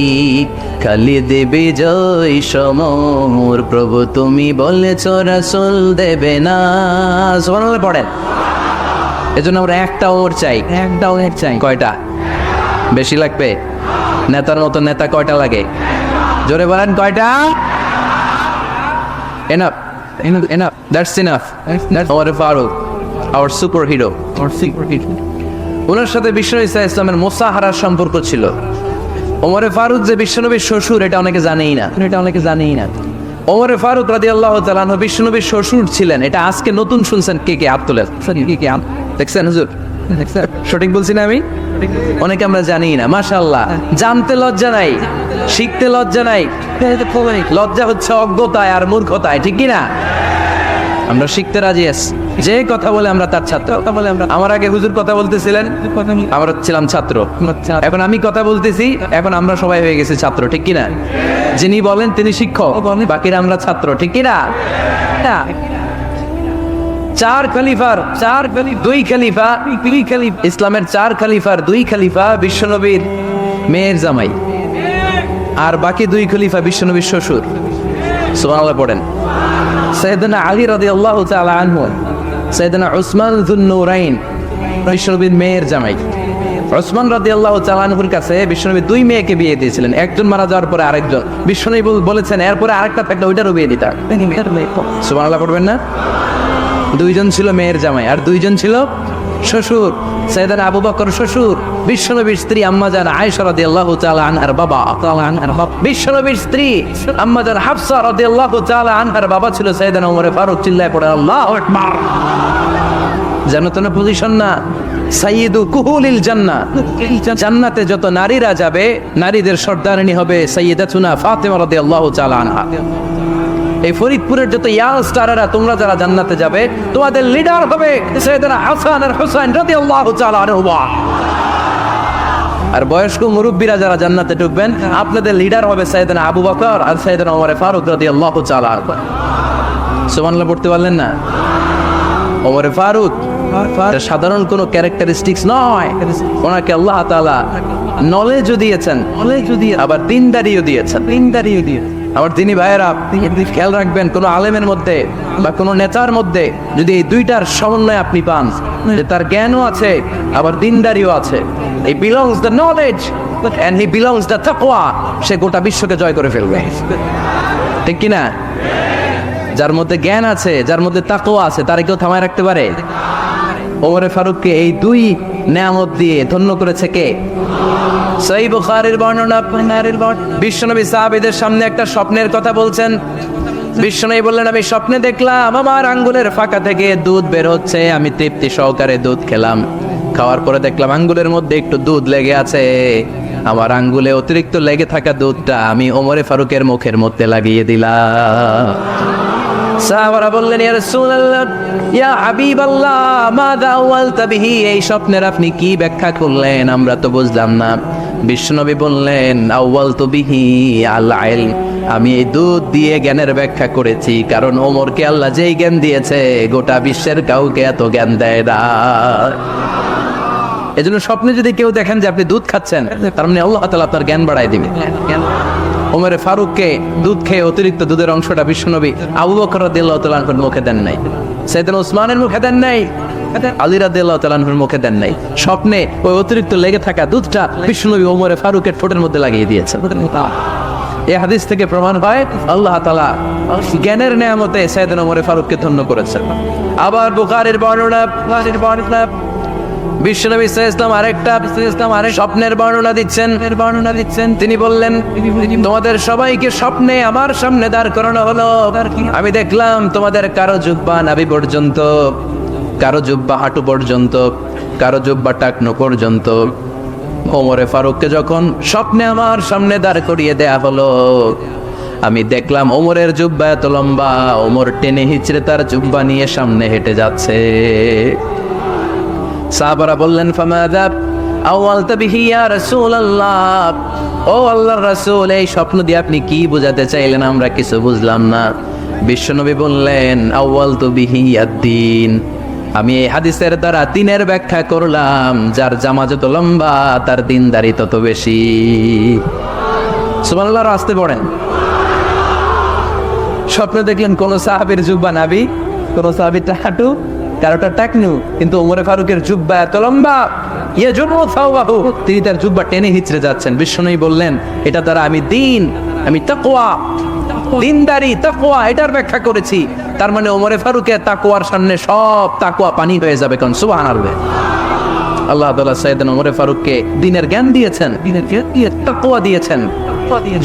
খালিদ বিজয় সমর। প্রভু তুমি বলেছ রাসূল দেবে না। সুবহানাল্লাহ পড়েন। এজন্য আমরা একটা ওমর চাই, কয়টা? বেশি লাগবে? নেতার মতো নেতা কয়টা লাগে? জোরে বলেন কয়টা? Enough, that's enough. Omar Farooq our super hero. ওনার সাথে বিশ্বনবী সাল্লাল্লাহু আলাইহি ওয়াসাল্লামের মুসাহারার সম্পর্ক ছিল। ওমরে ফারুক যে বিশ্বনবীর শ্বশুর, এটা অনেকে জানেই না। ওমরে ফারুক রাদিয়াল্লাহু তাআলা আনহু বিশ্বনবীর শ্বশুর ছিলেন। এটা আজকে নতুন শুনছেন। কে হাত তোলেন? দেখছেন হুজুর? সঠিক বলছি না আমি? অনেকে আমরা জানি না। মাশাআল্লাহ, জানতে লজ্জা নাই, শিখতে লজ্জা নাই। লজ্জা হচ্ছে অজ্ঞতায় আর মূর্খতায়, ঠিক কি না? আমরা শিখতে রাজি আছি। যে কথা বলে আমরা তার ছাত্র। আমার আগে হুজুর কথা বলতেছিলেন, আমরা ছিলাম ছাত্র। এখন আমি কথা বলতেছি, এখন আমরা সবাই হয়ে গেছি ছাত্র, ঠিক কি না? যিনি বলেন তিনি শিক্ষক, বাকিরা আমরা ছাত্র, ঠিক কি না? দুই খলিফা ইসলামের 4 খলিফার 2 খলিফা বিশ্বনবীর মেয়ের জামাই, আর বাকি 2 খলিফা বিশ্বনবীর শ্বশুর। সুবহানাল্লাহ পড়েন। সাইয়েদনা আলী রাদিয়াল্লাহু তাআলা আনহু, সাইয়েদনা উসমান যুন নূরাইন বিশ্বনবীর মেয়ের জামাই। উসমান রাদিয়াল্লাহু তাআলা আনহুর কাছে বিশ্বনবী 2 মেয়েকে বিয়ে দিয়েছিলেন। একজন মারা যাওয়ার পরে আরেকজন। বিশ্বনবী বলেছেন এরপরে আরেকটা থাকলে ওইটারও বিয়ে দিতা। সুবহানাল্লাহ পড়বেন না? 2 জন ছিল মেয়ের জামাই, আর 2 জন ছিল শ্বশুর। সাইয়েদনা আবু বকর শ্বশুর, বিশ্বনবীর স্ত্রী আম্মাজান আয়েশা রাদিয়াল্লাহু তাআলা আনহার বাবা। বিশ্বনবীর স্ত্রী আম্মাজান হাফসা রাদিয়াল্লাহু তাআলা আনহার বাবা ছিল সাইয়েদনা ওমরে ফারুক। চিল্লায় পড়ে আল্লাহু আকবার। জান্নাতের পজিশন না, সাইয়্যিদু কুহুলিল জান্নাহ। জান্নাতে যত নারীরা যাবে, নারীদের সর্দারিনী হবে সাইয়্যিদাতুনা ফাতেমা রাদিয়াল্লাহু তাআলা আনহা। এই ফরিদপুরের যত ইয়াং স্টাররা, তোমরা যারা জান্নাতে যাবে, তোমাদের লিডার হবে সাইয়েদনা হাসান আর হুসাইন রাদিয়াল্লাহু তাআলা আনহুমা। আর বয়স্ক মুরব্বীরা যারা জান্নাতে ঢুকবেন, আপনাদের লিডার হবে সাইয়েদনা আবু বকর আর সাইয়েদনা ওমর ফারুক রাদিয়াল্লাহু তাআলা আনহু। সুবহানাল্লাহ পড়তে পারলেন না? ওমর ফারুক সাধারণ কোনো ক্যারেক্টারিস্টিক্স নয়। ওনাকে আল্লাহ তাআলা নলেজও দিয়েছেন, আবার দিনদারিও দিয়েছেন। আমার দিনী ভাইয়েরা, খেয়াল রাখবেন, কোনো আলেমের মধ্যে বা কোনো নেতার মধ্যে যদি এই দুইটার সমন্বয় আপনি পান, যে তার জ্ঞানও আছে আবার দিনদারিও আছে, he belongs the knowledge and he belongs the taqwa, সে গোটা বিশ্বকে জয় করে ফেলবে, ঠিক কিনা? যার মধ্যে জ্ঞান আছে, যার মধ্যে তাকওয়া আছে, তারে কেউ থামায় রাখতে পারে? ওমরে ফারুককে এই দুই নেয়ামত দিয়ে ধন্য করেছে কে? সহিহ বুখারীর বর্ণনা, বিশ্বনবী সাহাবীদের সামনে একটা স্বপ্নের কথা বলছেন। বিশ্বনবী বললেন, আমি স্বপ্নে দেখলাম আমার আঙ্গুলের ফাঁকা থেকে দুধ বের হচ্ছে, আমি তৃপ্তি সহকারে দুধ খেলাম, খাওয়ার পরে দেখলাম আঙ্গুলের মধ্যে একটু দুধ লেগে আছে, আমার আঙ্গুলে অতিরিক্ত লেগে থাকা দুধটা আমি ওমরে ফারুকের মুখের মধ্যে লাগিয়ে দিলাম। সাহাবারা বললেন, ইয়া রাসূলুল্লাহ, ইয়া হাবিবাল্লাহ, মাযা আওয়ালতা বিহি, এই স্বপ্নের আপনি কি ব্যাখ্যা করলেন, আমরা তো বুঝলাম না। বিশ্বনবী বললেন, আওয়ালতু বিহি আল ইলম, আমি এই দুধ দিয়ে জ্ঞানের ব্যাখ্যা করেছি, কারণ ওমরকে আল্লাহ যেই জ্ঞান দিয়েছে গোটা বিশ্বের কাউকে এত জ্ঞান দেয় না। এজন্য স্বপ্নে যদি কেউ দেখেন যে আপনি দুধ খাচ্ছেন, তার মানে আল্লাহ তাআলা আপনার জ্ঞান বাড়ায় দিবেন। ওমরে ফারুককে দুধ খেয়ে অতিরিক্ত দুধের অংশটা বিশ্বনবী আবু বকর রাদিয়াল্লাহু তাআলা আনহুর মুখে দেন নাই, সাইয়েদনা উসমানের মুখে দেন নাই, আলী রাদিয়াল্লাহু তাআলা আনহুর মুখে দেন নাই। স্বপ্নে ওই অতিরিক্ত লেগে থাকা দুধটা বিশ্বনবী ওমরে ফারুকের ঠোঁটের মধ্যে লাগিয়ে দিয়েছেন। এই হাদিস থেকে প্রমাণ হয় আল্লাহ তাআলা জ্ঞানের নেয়ামতে সাইয়েদনা ওমরে ফারুককে ধন্য করেছেন। আবার বুখারীর বর্ণনা, বিশ্বনবী সাল্লাল্লাহু আলাইহি ওয়াসাল্লাম আরেক স্বপ্নের বর্ণনা দিচ্ছেন। তিনি বললেন, তোমাদের সবাইকে স্বপ্নে আমার সামনে দাঁড় করানো হলো, আমি দেখলাম তোমাদের কারো জুব্বা নাভি পর্যন্ত, কারো জুব্বা হাঁটু পর্যন্ত, কারো জুব্বা টাকনো পর্যন্ত। ওমরে ফারুককে যখন স্বপ্নে আমার সামনে দাঁড় করিয়ে দেয়া হলো, আমি দেখলাম ওমরের জুব্বা এত লম্বা, ওমর টেনে হিচড়ে তার জুব্বা নিয়ে সামনে হেঁটে যাচ্ছে। সাহাবারা বললেন, ফামাযা আওয়ালতা বিহি ইয়া রাসূলুল্লাহ, ও আল্লাহর রাসূল, এই স্বপ্ন দিয়ে আপনি কি বোঝাতে চাইলেন, আমরা কিছু বুঝলাম না। বিশ্বনবী বললেন, আওয়ালতু বিহি আদ-দ্বীন, আমি এই হাদিসের দ্বারা দ্বীনের ব্যাখ্যা করলাম, যার জামা যত লম্বা তার দ্বীনদারি তত বেশি। সুবহানাল্লাহ, আসতে পড়েন। স্বপ্ন দেখলেন কোন সাহাবীর জুব্বা নাভি, কোন সাহাবীর হাঁটু, কারোটা টাকনু, কিন্তু ওমরে ফারুকের জুব্বা এত লম্বা, ইয়াজুরু সাওবাহু, তিনি তার জুব্বা টেনে হিচড়ে যাচ্ছেন। বিশ্বনবী বললেন, এটা দ্বারা আমি দ্বীন, আমি তাকওয়া, দ্বীনদারি, তাকওয়া, এটার ব্যাখ্যা করেছি। তার মানে ওমরে ফারুকের তাকওয়ার সামনে সব তাকওয়া পানি হয়ে যাবে। কোন সুবহানাল্লাহ। আল্লাহ তাআলা সাইয়েদনা ওমরে ফারুককে দ্বীনের জ্ঞান দিয়েছেন, দ্বীনের জ্ঞান দিয়ে তাকওয়া দিয়েছেন।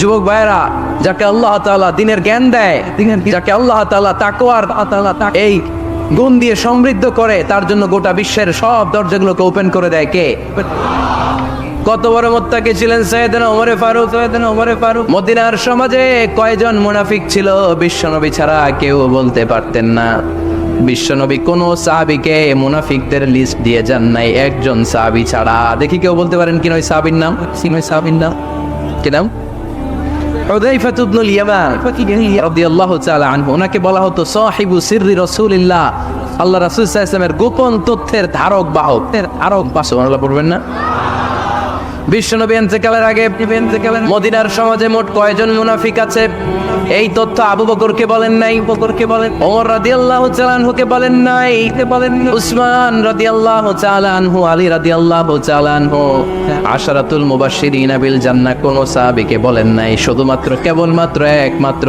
যুবক ভাইরা, যাকে আল্লাহ তাআলা দ্বীনের জ্ঞান দেয়, যাকে আল্লাহ তাআলা তাকওয়ার এই গুণ দিয়ে সমৃদ্ধ করে, তার জন্য গোটা বিশ্বের সব দরজাগুলোকে ওপেন করে দেয় কে? কত বড় মুত্তাকি ছিলেন সাইয়েদনা ওমরে ফারুক। মদিনার সমাজে কয়জন মুনাফিক ছিল বিশ্বনবী ছাড়া কেউ বলতে পারতেন না। বিশ্বনবী কোন সাহাবীকে মুনাফিকদের লিস্ট দিয়ে যান নাই, একজন সাহাবী ছাড়া। দেখি কেউ বলতে পারেন কিনা ওই সাহাবীর নাম? কি নাম? হুযায়ফা ইবনুল ইয়ামান রাদিয়াল্লাহু তাআলা আনহু। ওনাকে বলা হতো সাহিবু সিররি রাসূলিল্লাহ, আল্লাহ রাসূল সাল্লাল্লাহু আলাইহি ওয়াসাল্লামের গোপন তথ্যের ধারক বাহক। সুবহানাল্লাহ, পড়বেন না? বিশ্বনবী ইন্তেকালের আগে মদিনার সমাজে মোট কয়জন মুনাফিক আছে, এই তথ্য আবু বকরকে বলেন নাই, ওমর রাদিয়াল্লাহু তাআলা আনহুকে বলেন নাই, উসমান রাদিয়াল্লাহু তাআলা আনহু, আলী রাদিয়াল্লাহু তাআলা আনহু, আশারাতুল মুবাশশিরিনা বিল জান্নাহ কোন সাহাবীকে বলেন নাই। শুধুমাত্র কেবলমাত্র একমাত্র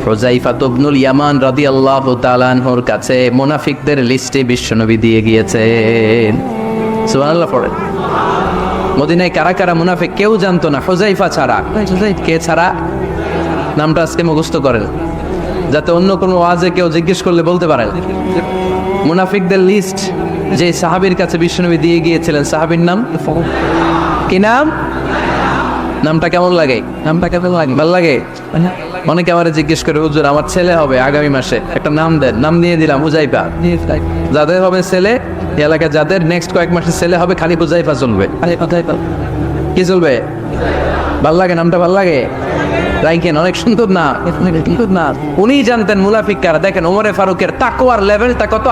হুযায়ফা ইবনুল ইয়ামান রাদিয়াল্লাহু তাআলা আনহুর কাছে মুনাফিকদের লিস্টে বিশ্বনবী দিয়ে গিয়েছেন। সুবহানাল্লাহ পড়েন। মদিনায় কারা কারা মুনাফিক কেউ জানতো না, হুযায়ফা ছাড়া। কে ছাড়া? নামটা আজকে মুখস্থ করেন, যাতে অন্য কোনো ওয়াজে কেউ জিজ্ঞেস করলে বলতে পারেন। মুনাফিকদের লিস্ট যে সাহাবীর কাছে বিশ্বনবী দিয়ে গিয়েছিলেন, সাহাবীর নাম কি? নামটা কেমন লাগে? ভালো লাগে? অনেকে আমারে জিজ্ঞেস করে, হুজুর আমার ছেলে হবে আগামী মাসে, একটা নাম দেন। নাম দিয়ে দিলাম হুযায়ফা। যাদের হবে ছেলে, এলাকায় যাদের নেক্সট কয়েক মাসে ছেলে হবে, খালি হুযায়ফা চলবে। কি চলবে? ভাল লাগে? নামটা ভাল লাগে? রাইকেন, অনেক সুন্দর না? উনি জানতেন মুনাফিক কারা। দেখেন ওমরে ফারুকের তাকওয়ার লেভেলটা কত।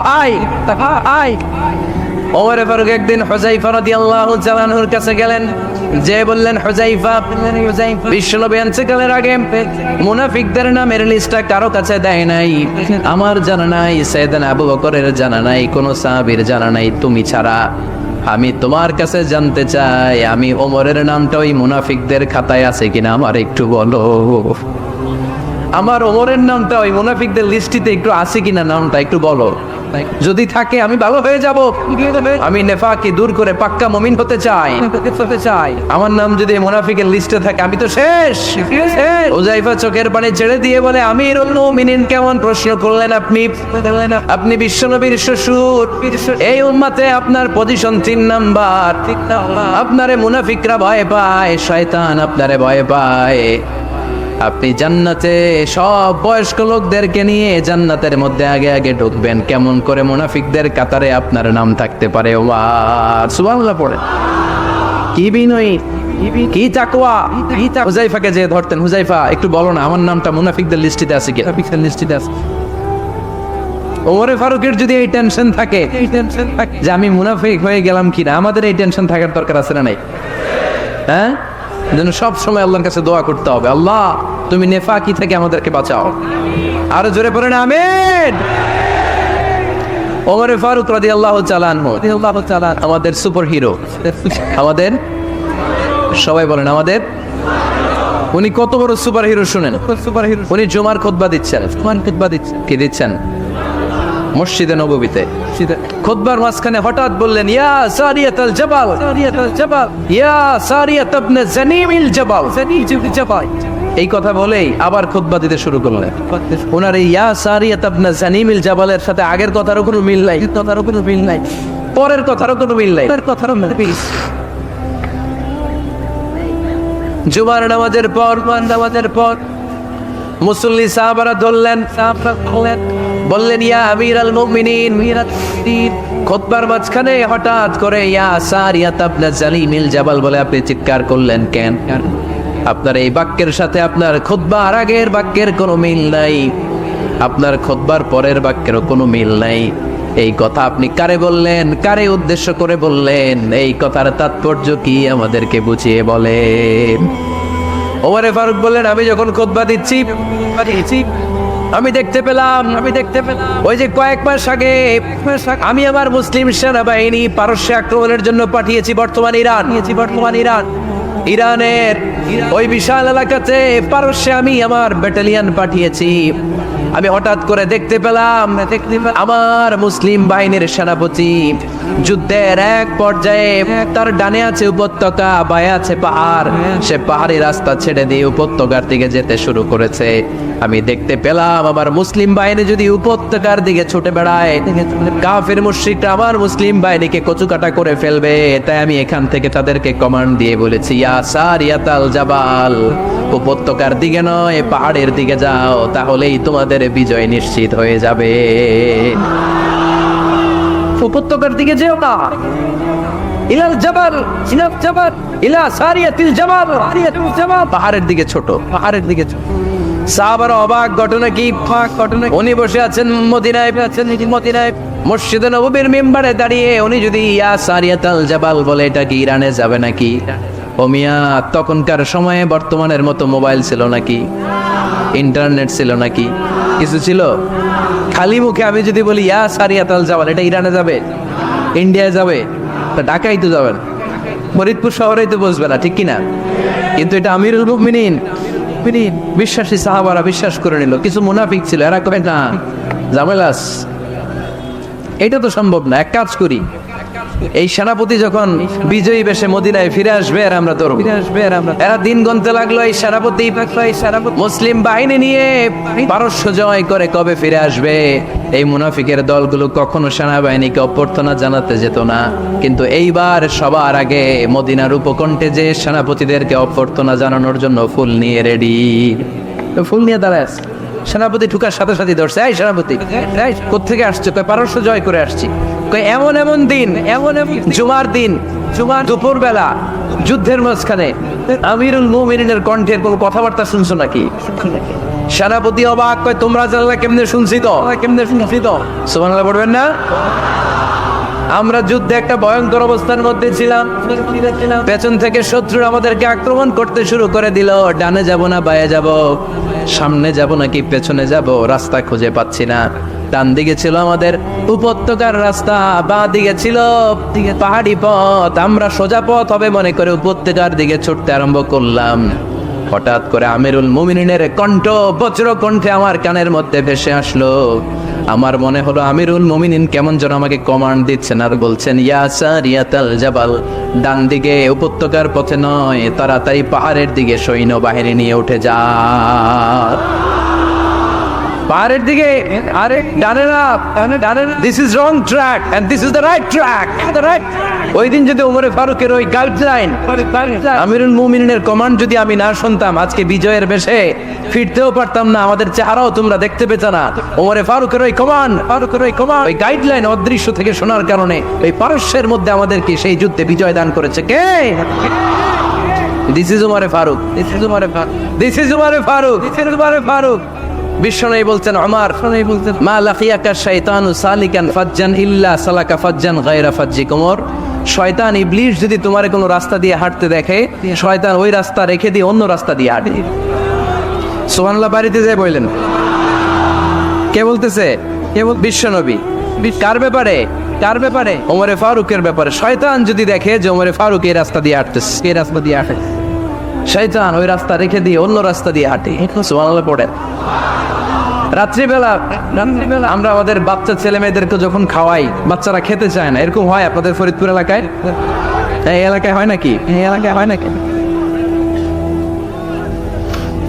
ওমর ফারুক একদিন হুযায়ফা রাদিয়াল্লাহু তাআলা আনহুর কাছে গেলেন, যে বললেন, হুযায়ফা, বিশ্বনবী ইন্তেকালের আগে মুনাফিকদের নামের লিস্টটা কারো কাছে দেয় নাই, আমার জানা নাই, সাইয়েদনা আবু বকরের জানা নাই, কোন সাহাবীর জানা নাই, তুমি ছাড়া। আমি তোমার কাছে জানতে চাই, আমি ওমরের নামটা ওই মুনাফিকদের খাতায় আছে কিনা আমার একটু বলো। আমার ওমরের নামটা ওই মুনাফিকদের লিস্টিতে একটু আছে কিনা, নামটা একটু বলো। যদি থাকে আমি ভালো হয়ে যাব, আমি নেফাকি দূর করে পাক্কা মুমিন হতে চাই। আমার নাম যদি মুনাফিকের লিস্টে থাকে আমি তো শেষ। হুযায়ফা চোখের পানি ছেড়ে দিয়ে বলে, আমিরুল মুমিনিন, কেমন প্রশ্ন করলেন আপনি? আপনি বিশ্বনবীর শ্বশুর, এই উম্মতে আপনার পজিশন 3 নাম্বার। আপনারে মুনাফিকরা ভয় পায়, শয়তান আপনারে ভয় পায়। আপনি জান্নাতে সব বয়স্ক লোকদেরকে নিয়ে জান্নাতের মধ্যে আগে আগে ঢুকবেন, কেমন করে মুনাফিকদের কাতারে আপনার নাম থাকতে পারে? ওয়ার সুবহানাল্লাহ পড়ে। কি বিনয়ী, কি তাকওয়া। হুযায়ফাকে যে ধরতেন, হুযায়ফা একটু বলো না আমার নামটা মুনাফিকদের লিস্টিতে আছে কি? মুনাফিকদের লিস্টিতে আছে। ওমর ফারুকের যদি এই টেনশন থাকে যে আমি মুনাফিক হয়ে গেলাম কিনা, আমাদের এই টেনশন থাকার দরকার আছে না নাই? হ্যাঁ, যেন সব সময় আল্লাহর কাছে দোয়া করতে হবে, আল্লাহ তুমি নেফাকি থেকে আমাদেরকে বাঁচাও। আরো জোরে পড়েন আমিন। ওমর ফারুক রাদিয়াল্লাহু তাআলা আনহু আমাদের সুপার হিরো, আমাদের সবাই বলেন আমাদের। উনি কত বড় সুপার হিরো শুনেন। উনি জুমার খুতবা দিচ্ছেন। কি দিচ্ছেন? মসজিদে নববীতে খুতবার মাঝখানে হঠাৎ বললেন, ইয়া সারিয়াতুল জাবাল, ইয়া সারিয়াত ইবনে জানিমিল জাবাল। এই কথা বলেই আবার খুতবা দিতে শুরু করলেন। ওনার এই ইয়া সারিয়াত ইবনে জানিমিল জাবালের সাথে আগের কথারও কোনো মিল নাই, পরের কথারও কোনো মিল নাই। জুমার নামাজের পর মুসল্লি সাহাবারা ধরলেন, বললেন, ইয়া আমিরাল মুমিনিন। খুতবার মাঝখানে হঠাৎ করে ইয়া সারিয়াত ইবনে জানিমিল জাবাল বলে আপনি চিৎকার করলেন কেন? আপনার এই বাক্যের সাথে আপনার খুতবার আগের বাক্যের কোনো মিল নাই, আপনার খুতবার পরের বাক্যেরও কোনো মিল নাই। এই কথা আপনি কারে বললেন, কারে উদ্দেশ্য করে বললেন? এই কথার তাৎপর্য কি আমাদেরকে বুঝিয়ে বলেন। ওমর ফারুক বললেন, আমি যখন খুতবা দিচ্ছি আমি দেখতে পেলাম ওই যে কয়েক মাস আগে আমি আমার মুসলিম সেনাবাহিনী পারস্যে আক্রমণের জন্য পাঠিয়েছি বর্তমান ইরান। ইরানের ওই বিশাল এলাকাতে পারস্যে আমি আমার ব্যাটালিয়ন পাঠিয়েছি। আমি হঠাৎ করে দেখতে পেলাম আমার মুসলিম বাহিনীর সেনাপতি যুদ্ধের এক পর্যায়ে তার ডানে আছে উপত্যকা, বায়ে আছে পাহাড়, সে পাহাড়ি রাস্তা ছেড়ে দিয়ে উপত্যকার দিকে যেতে শুরু করেছে। আমি দেখতে পেলাম আমার মুসলিম বাহিনী যদি উপত্যকার দিকে ছুটে বেড়ায়, কাফির মুশরিকরা আমার মুসলিম বাহিনীকে কচুকাটা করে ফেলবে। তাই আমি এখান থেকে তাদেরকে কমান্ড দিয়ে বলেছি, ইয়া সারিয়াতাল জাবাল, উপত্যকার দিকে নয় পাহাড়ের দিকে যাও, তাহলেই তোমাদের বিজয় নিশ্চিত হয়ে যাবে। উপত্যকার দিকে যেও না, ইলাল জাবাল ইলা সারিয়াতিল জাবাল, পাহাড়ের দিকে ছোট। সাহাবারা অবাক, ঘটনা কি? উনি বসে আছেন মদিনায়, মসজিদে নববীর মিম্বারে দাঁড়িয়ে। উনি যদি ইয়া সারিয়াতাল জাবাল বলে, এটা কি ইরানে যাবে নাকি? ও মিয়া, তখনকার সময়ে বর্তমানের মতো মোবাইল ছিল নাকি, ইন্টারনেট ছিল নাকি, কিছু ছিল? খালি মুখে আমি যদি বলি ইয়া সারিয়াতাল জাবাল, এটা ইরানে যাবে, ইন্ডিয়ায় যাবে, ঢাকায় তো যাবেন, ফরিদপুর শহরেই তো বসবে না, ঠিক কিনা? কিন্তু এটা আমিরুল মুমিনিন বিশ্বাসী সাহাবারা বিশ্বাস করে নিল। কিছু মুনাফিক ছিল, এরা কবে না জামেলাস, এটা তো সম্ভব না। এক কাজ করি, এই সেনাপতি যখন বিজয়ী বেশে মদিনায় ফিরে আসবে আর আমরা ধরব। এরা দিন গুনতে লাগলো, এই সেনাপতি মুসলিম বাহিনী নিয়ে পারস্য জয় করে কবে ফিরে আসবে। এই মুনাফিকের দলগুলো কখনো সেনাবাহিনীকে অভ্যর্থনা জানাতে যেত না, কিন্তু এইবার সবার আগে মদিনার উপকণ্ঠে যে সেনাপতিদেরকে অভ্যর্থনা জানানোর জন্য ফুল নিয়ে রেডি, ফুল নিয়ে দাঁড়ায় আছে। সেনাপতি ঢুকার সাথে সাথে ধরছে, এই সেনাপতি কোত্থেকে আসছে? পারস্য জয় করে আসছি। এমন দিন, জুমার দিন, দুপুর বেলা যুদ্ধের মাঝখানে আমিরুল মুমিনিনের কণ্ঠের কোন কথাবার্তা শুনছো নাকি? সেনাপতি অবাক, কয় তোমরা জানলা কেমনে শুনছি তো? সুবহানাল্লাহ পড়বেন না? আমরা যুদ্ধে একটা ভয়ঙ্কর অবস্থার মধ্যে ছিলাম। পেছন থেকে শত্রু আমাদেরকে আক্রমণ করতে শুরু করে দিল। ডানে যাব না বায়ে যাব, সামনে যাব নাকি পেছনে যাব, রাস্তা খুঁজে পাচ্ছি না। ডান দিকে ছিল আমাদের উপত্যকার রাস্তা, বাঁ দিকে ছিল পাহাড়ি পথ। আমরা সোজা পথ হবে মনে করে উপত্যকার দিকে ছুটতে আরম্ভ করলাম। হঠাৎ করে আমিরুল মুমিনিনের কণ্ঠ বজ্র কণ্ঠে আমার কানের মধ্যে ভেসে আসলো। আমার মনে হলো আমিরুল মুমিনিন কেমন যেন আমাকে কমান্ড দিচ্ছেন আর বলছেন, ইয়া সারিয়াতাল জাবাল, ডান দিকে উপত্যকার পথে নয়, তাড়াতাড়ি পাহাড়ের দিকে সৈন্য বাহিনী নিয়ে উঠে যা। পাহাড়ের দিকে, আরে ডানে না, this is wrong track and this is the right track. ওই দিন যদি ওমরে ফারুকের ওই গাইডলাইন, আমিরুল মুমিনিনের কমান্ড যদি আমি না শুনতাম, আজকে বিজয়ের বেশে ফিরতেও পারতাম না, আমাদের চেহারাও তোমরা দেখতে পেতে না। ওমরে ফারুকের ওই কমান্ড, ওই গাইডলাইন অদৃশ্য থেকে শোনার কারণে ওই পারস্যের মধ্যে আমাদেরকে সেই যুদ্ধে বিজয় দান করেছে কে? দিস ইজ ওমরে ফারুক, দিস ইজ ওমরে ফারুক, দিস ইজ ওমরে ফারুক, দিস ইজ ওমরে ফারুক। বিশ্বনবী বলছেন, ওমর, মা লাকিয়াকা শাইতানু সালিকান ফাজ্জান ইল্লা সালাকা ফাজ্জান গায়রা ফাজ্জিক। ওমর, শয়তান ইবলিস যদি তোমার কোনো রাস্তা দিয়ে হাঁটতে দেখে, শয়তান ওই রাস্তা রেখে দিয়ে অন্য রাস্তা দিয়ে হাঁটে। সুবহানাল্লাহ বাড়িতে যায় বললেন। কে বলতেছে? বিশ্বনবী। কার ব্যাপারে? কার ব্যাপারে? ওমরে ফারুকের ব্যাপারে। শয়তান যদি দেখে যে ওমরে ফারুক এই রাস্তা দিয়ে হাঁটতেছে, এই রাস্তা দিয়ে হাঁটে, শয়তান ওই রাস্তা রেখে দিয়ে অন্য রাস্তা দিয়ে হাঁটে। সুবহানাল্লাহ পড়েন। রাত্রিবেলা আমরা আমাদের বাচ্চা ছেলে মেয়েদেরকে যখন খাওয়াই, বাচ্চারা খেতে চায় না, এরকম হয় আপনাদের ফরিদপুর এলাকায়? এই এলাকায় হয় নাকি? এই এলাকায় হয় নাকি?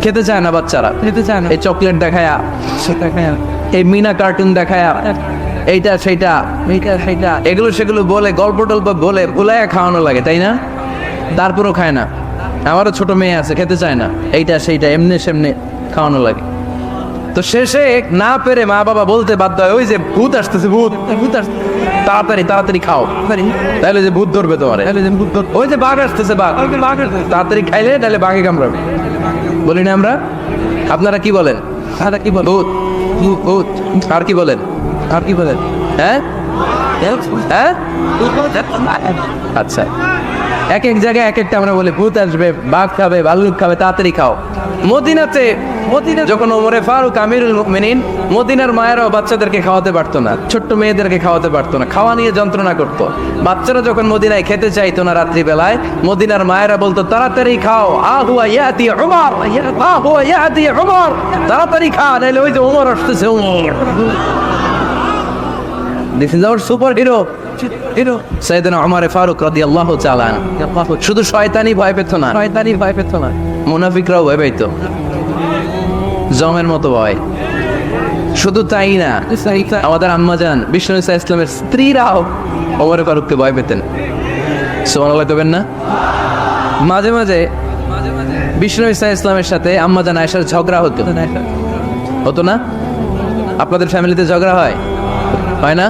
খেতে চায় না বাচ্চারা, খেতে চায় না। এই চকলেট দেখায়া, এই মিনা কার্টুন দেখায়া, এইটা সেইটা, এগুলো সেগুলো বলে, গল্প টল্প বলে ভুলাইয়া খাওয়ানো লাগে, তাই না? তারপরও খায় না। আমারও ছোট মেয়ে আছে, খেতে চায় না, এইটা সেইটা এমনি সেমনি খাওয়ানো লাগে। তো শেষে না পেরে মা বাবা বলতে বাধ্য হয়, ওই যে ভূত আসতেছে, ভূত আসতেছে, তাড়াতাড়ি তাড়াতাড়ি খাও, তাহলে যে ভূত ধরবে তোমার, ওই যে বাঘ আসতেছে, বাঘ তাড়াতাড়ি খাইলে তাহলে বাঘে কামড়াবে। বলি না আমরা? আপনারা কি বলেন? কি বল? ভূত, ভূত। আর কি বলেন? আর কি বলেন? হ্যাঁ হ্যাঁ, আচ্ছা, এক এক জায়গায় এক একটা আমরা বলি, ভূত আসবে, বাঘ খাবে, ভাল্লুক খাবে, তাড়াতাড়ি খাও। মদিনাতে যখন ওমরে ফারুক আমিরুল মুমিনিন, মদিনার মায়েরাও বাচ্চাদেরকে খাওয়াতে পারতো না, ছোট্ট মেয়েদেরকে খাওয়াতে পারতো না, খাওয়া নিয়ে যন্ত্রণা করতো। বাচ্চারা যখন মদিনায় খেতে চাইতো না রাত্রিবেলায়, মদিনার মায়েরা বলতো, তাড়াতাড়ি খাও, আহুয়া ইয়াতি উমর, আহুয়া ইয়াতি উমর, তাড়াতাড়ি খা, নাইলে ওই যে ওমর আসতেছে, Omar. This is our super hero, সাইয়েদনা ওমর ফারুক রাদিয়াল্লাহু তাআলা আনহু। শুধু শয়তানি ভয় পেত না, মুনাফিকরাও ভয় পেত, জমের মতো ভয়। শুধু তাই না, আমাদের আম্মাজান বিশ্বনবী সাল্লাল্লাহু আলাইহি ওয়াসাল্লামের স্ত্রীরাও ওমর ফারুককে ভয় পেতেন। সুবহানাল্লাহ কবেন না? মাঝে মাঝে বিশ্বনবী সাল্লাল্লাহু আলাইহি ওয়াসাল্লামের সাথে আম্মাজান আয়েশার ঝগড়া হতো না? আপনাদের ফ্যামিলিতে ঝগড়া হয়? হয় না?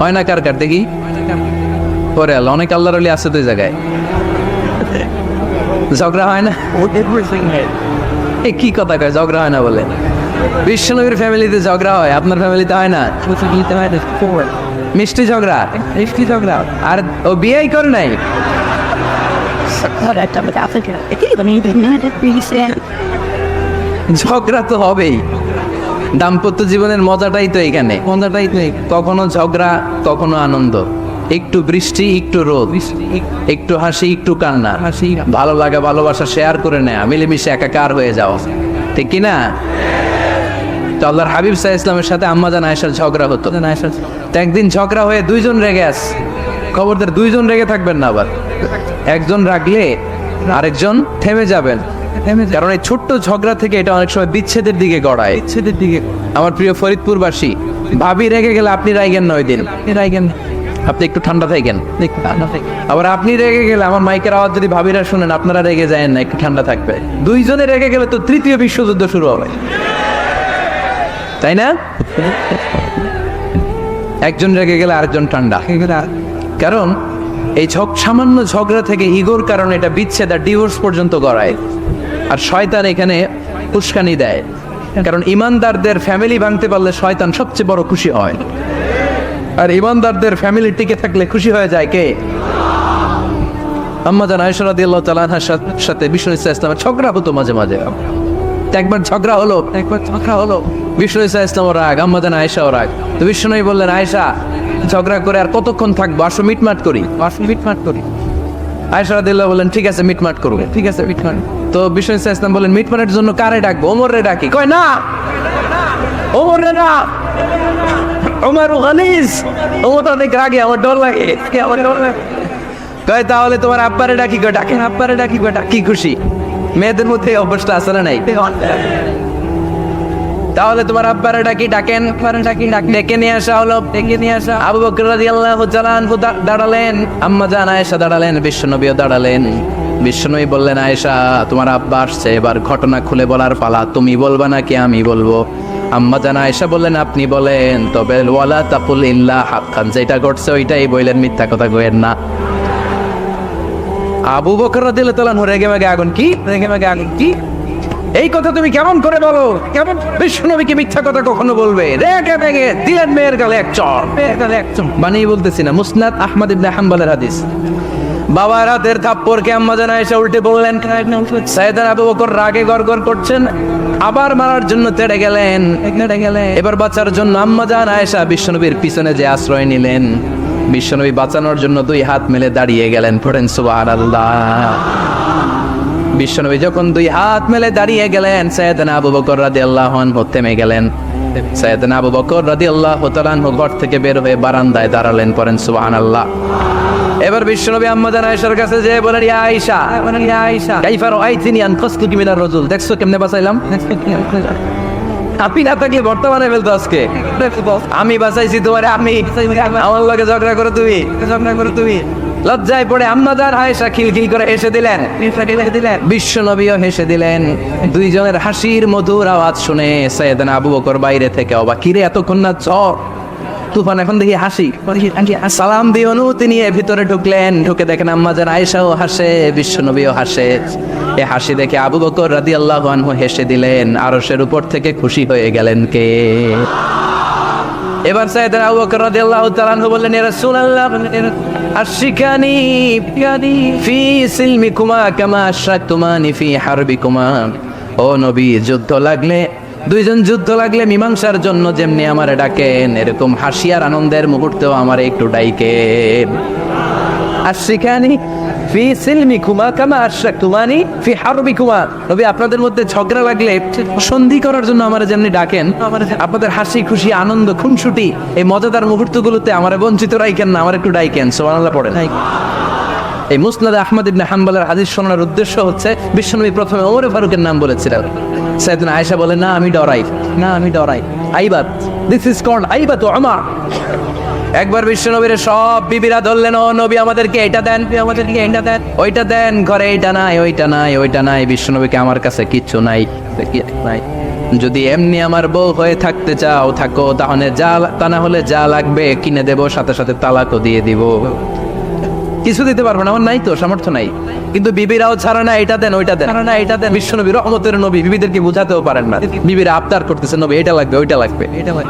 হয় না? কার কার দেখি? পরে আল্লাহ, অনেক আল্লাহর ওলি আছে তো এই জায়গায়, ঝগড়া হয় না? এই কি কথা কয়, ঝগড়া হয় না বলে? বিশ্বনবীর ফ্যামিলিতে ঝগড়া হয়, আপনার ফ্যামিলিতে হয় না? মিষ্টি ঝগড়া, মিষ্টি ঝগড়া। আর ও বিয়েই করে নাই? ঝগড়া তো হবেই, দাম্পত্য জীবনের মজাটাই তো এখানে, মজাটাই তো কখনো ঝগড়া, কখনো আনন্দ, একটু বৃষ্টি, একটু রোদ, একটু হাসি, একটু কান্না, ভালো লাগা, ভালোবাসা শেয়ার করে নেয়া, মিলেমিশে একাকার হয়ে যাও, ঠিক কিনা? তো আল্লাহর হাবিব সাল্লাল্লাহু আলাইহি ওয়াসাল্লামের সাথে আম্মাজান আয়েশার ঝগড়া হতো। তো একদিন ঝগড়া হয়ে দুইজন রেগে আছে, খবরদার দুইজন রেগে থাকবেন না, আবার একজন রাগলে আরেকজন থেমে যাবেন, কারণ এই ছোট্ট ঝগড়া থেকে এটা অনেক সময় বিচ্ছেদের দিকে গড়ায়। আমার প্রিয় ফরিদপুরবাসী, ভাবি রেগে গেলে আপনি রাইগেন না, ওই দিন রাইগেন, আপনি একটু ঠান্ডা থাকেন। আবার আপনি রেগে গেলে, আমার মাইকের আওয়াজ যদি ভাবিরা শুনেন, আপনারা রেগে যায় না, একটু ঠান্ডা থাকবে। দুইজনে রেগে গেলে তো তৃতীয় বিশ্বযুদ্ধ শুরু হবে, তাই না? একজন রেগে গেলে আরেকজন ঠান্ডা, কারণ এই সামান্য ঝগড়া থেকে ইগোর কারণে এটা বিচ্ছেদ আর ডিভোর্স পর্যন্ত গড়ায়। আর শয়তান এখানে উস্কানি দেয়, কারণ ইমানদারদের ফ্যামিলি ভাঙতে পারলে শয়তান সবচেয়ে বড় খুশি হয়। আর ইমানদারদের ফ্যামিলি টিকে থাকলে খুশি হয়ে যায় কে? আম্মা জান আয়েশা রাদিয়াল্লাহু তাআলা আনহার সাথে বিষ্ণু ইসলামের ঝগড়া হতো মাঝে মাঝে। একবার ঝগড়া হলো বিষ্ণু ইসলাম রাগ, আম্মা জান আয়েশাও রাগ। তো বিষ্ণু বললেন, আয়েশা ঝগড়া করে আর কতক্ষণ থাকবো, আসো মিটমাট করি। আয়েশা রাদিয়াল্লাহু বললেন, ঠিক আছে মিটমাট করবো। তো বিষ্ণু ইসলাম বললেন, মিটমাটের জন্য কারে ডাকবো? ওমরে ডাকি। কয় না, ওমরে না, ওমর গালিজ, ওমর অনেক রাগে, আমার ডর লাগে। কয় তাহলে তোমার আব্বারে ডাকি। কয় ডাকেন, আব্বারে ডাকি। কয় ডাকি, খুশি। মেয়েদের মধ্যে অভ্যাসটা আছে না নাই? তাহলে তোমার আব্বারে ডাকি, ডাকেন। ডেকে নিয়ে আসা হলো। আবু বকর রাদিয়াল্লাহু তাআলা আনহু দাঁড়ালেন, আম্মা জান আয়েশা দাঁড়ালেন, বিশ্বনবীও দাঁড়ালেন। বিশ্বনবী বললেন, আয়েশা তোমার আব্বা আসছে, এবার ঘটনা খুলে বলার পালা। তুমি বলবা নাকি আমি বলবো? আম্মা জান আয়েশা বললেন, আপনি বলেন, তবে ওয়ালা তাকুল ইল্লা হাক্কান, যেটা ঘটছে ওইটাই বললেন, মিথ্যা কথা কইেন না। আবু বকর রাদিয়াল্লাহু তাআলা রেগে মেগে আগুন। কি এই কথা তুমি কেমন করে বলো? কেমন বিশ্বনবীকে মিথ্যা কথা কখনো বলবে? রেগে মেগে দিলেন মেয়ের গালে এক চড়। বানিয়ে বলতেছি না, মুসনাদ আহমদ ইবনে হাম্বলের হাদিস। বাবার হাতের থাপ্পড়কে আম্মা জান আয়েশা উল্টে বললেন। সাইয়েদনা আবু বকর রাগে গড়গড় করছেন, আবার মারার জন্য তেড়ে গেলেন। এবার বাঁচার জন্য আম্মা জান আয়েশা বিশ্বনবীর পিছনে যে আশ্রয় নিলেন, বিশ্বনবী বাঁচানোর জন্য দুই হাত মেলে দাঁড়িয়ে গেলেন। পড়েন সুবহানাল্লাহ। বিশ্বনবী যখন দুই হাত মেলে দাঁড়িয়ে গেলেন, সাইয়েদনা আবু বকর রাদিয়াল্লাহু আনহু থেমে গেলেন। সাইয়েদনা আবু বকর রাদিয়াল্লাহু তাআলা আনহু ঘর থেকে বের হয়ে বারান্দায় দাঁড়ালেন। পড়েন সুবহানাল্লাহ। এবার বিশ্বনবী আম্মা জান আয়েশার কাছে যেয়ে বলেন, ইয়া আয়েশা কাইফা রাআইতিনি আনকাসতুকি মিনার রাজুল, দেখছো কেমনে বাঁচাইলাম? আপনি না থাকলে বর্তমানে ফেলতো আজকে। আমি বাঁচাইছি তোমারে, আমি আমার লগে ঝগড়া করো তুমি। লজ্জায় পড়ে আম্মা জান আয়েশা খিলখিল করে হেসে দিলেন। বিশ্বনবীও হেসে দিলেন। দুইজনের হাসির মধুর আওয়াজ শুনে সাইয়েদনা আবু বকর বাইরে থেকে অবাক, কিরে এতক্ষণ না ঝড় তুফান, এখন দেখি হাসি। সালাম দিয়ে অনুমতি নিয়ে ভিতরে ঢুকলেন। ঢুকে দেখেন আম্মা জান আয়েশাও হাসে, বিশ্বনবীও হাসে। এ হাসি দেখে আবু বকর রাদিয়াল্লাহু আনহু হেসে দিলেন। আরশের উপর থেকে খুশি হয়ে গেলেন কে? এবার সাইয়েদনা আবু বকর রাদিয়াল্লাহু তাআলা আনহু বললেন, ইয়া রাসূলুল্লাহ আশরিকানি ফি সিলমিকুমা কামা আশরাকতুমানি ফি হারবিকুমা। ও নবী, দুইজন যুদ্ধ লাগলে মীমাংসার জন্য যেমনি আমারে ডাকেন, এরকম হাসি আর আনন্দের মুহূর্তেও আমারে একটু ডাইকেন। আশরিকানি ফি সিলমিকুমা কামা আশরাকতুমানি ফি হারবিকুমা। নবী, আপনাদের মধ্যে ঝগড়া লাগলে সন্ধি করার জন্য আমারে যেমনি ডাকেন, আপনাদের হাসি খুশি আনন্দ খুনসুটি এই মজাদার মুহূর্তগুলোতে আমারে বঞ্চিত রাখেন না, আমার একটু ডাইকেন। সুবহানাল্লাহ পড়েন। এই মুসনাদ আহমদ ইবনে হাম্বলের হাদিস শোনার উদ্দেশ্য হচ্ছে, বিশ্বনবী প্রথমে ওমর ফারুকের নাম বলেছিলেন। সাইয়েদনা আয়েশা বলে, না আমি ডরাই। আইবাত, দিস ইজ কল্ড আইবাতু উমর। একবার বিশ্বনবীর সব বিবিরা ধরলেন, ও নবী আমাদেরকে এটা দেন, ওইটা দেন, ঘরে ওইটা নাই। বিশ্বনবীকে, আমার কাছে কিচ্ছু নাই। যদি এমনি আমার বউ হয়ে থাকতে চাও থাকো, তাহলে তা না হলে যা লাগবে কিনে দেবো, সাথে সাথে তালাকও দিয়ে দিব। কিছু দিতে পারবো না, আমার নাই তো, সামর্থ্য নাই। কিন্তু বিবিরাও ছাড়ে না, এটা দেন ওইটা দেন। বিশ্বনবী রহমতের নবী, বিবিদেরকে বুঝাতেও পারেন না। বিবিরা আবদার করতেছে, নবী এটা লাগবে ওইটা লাগবে।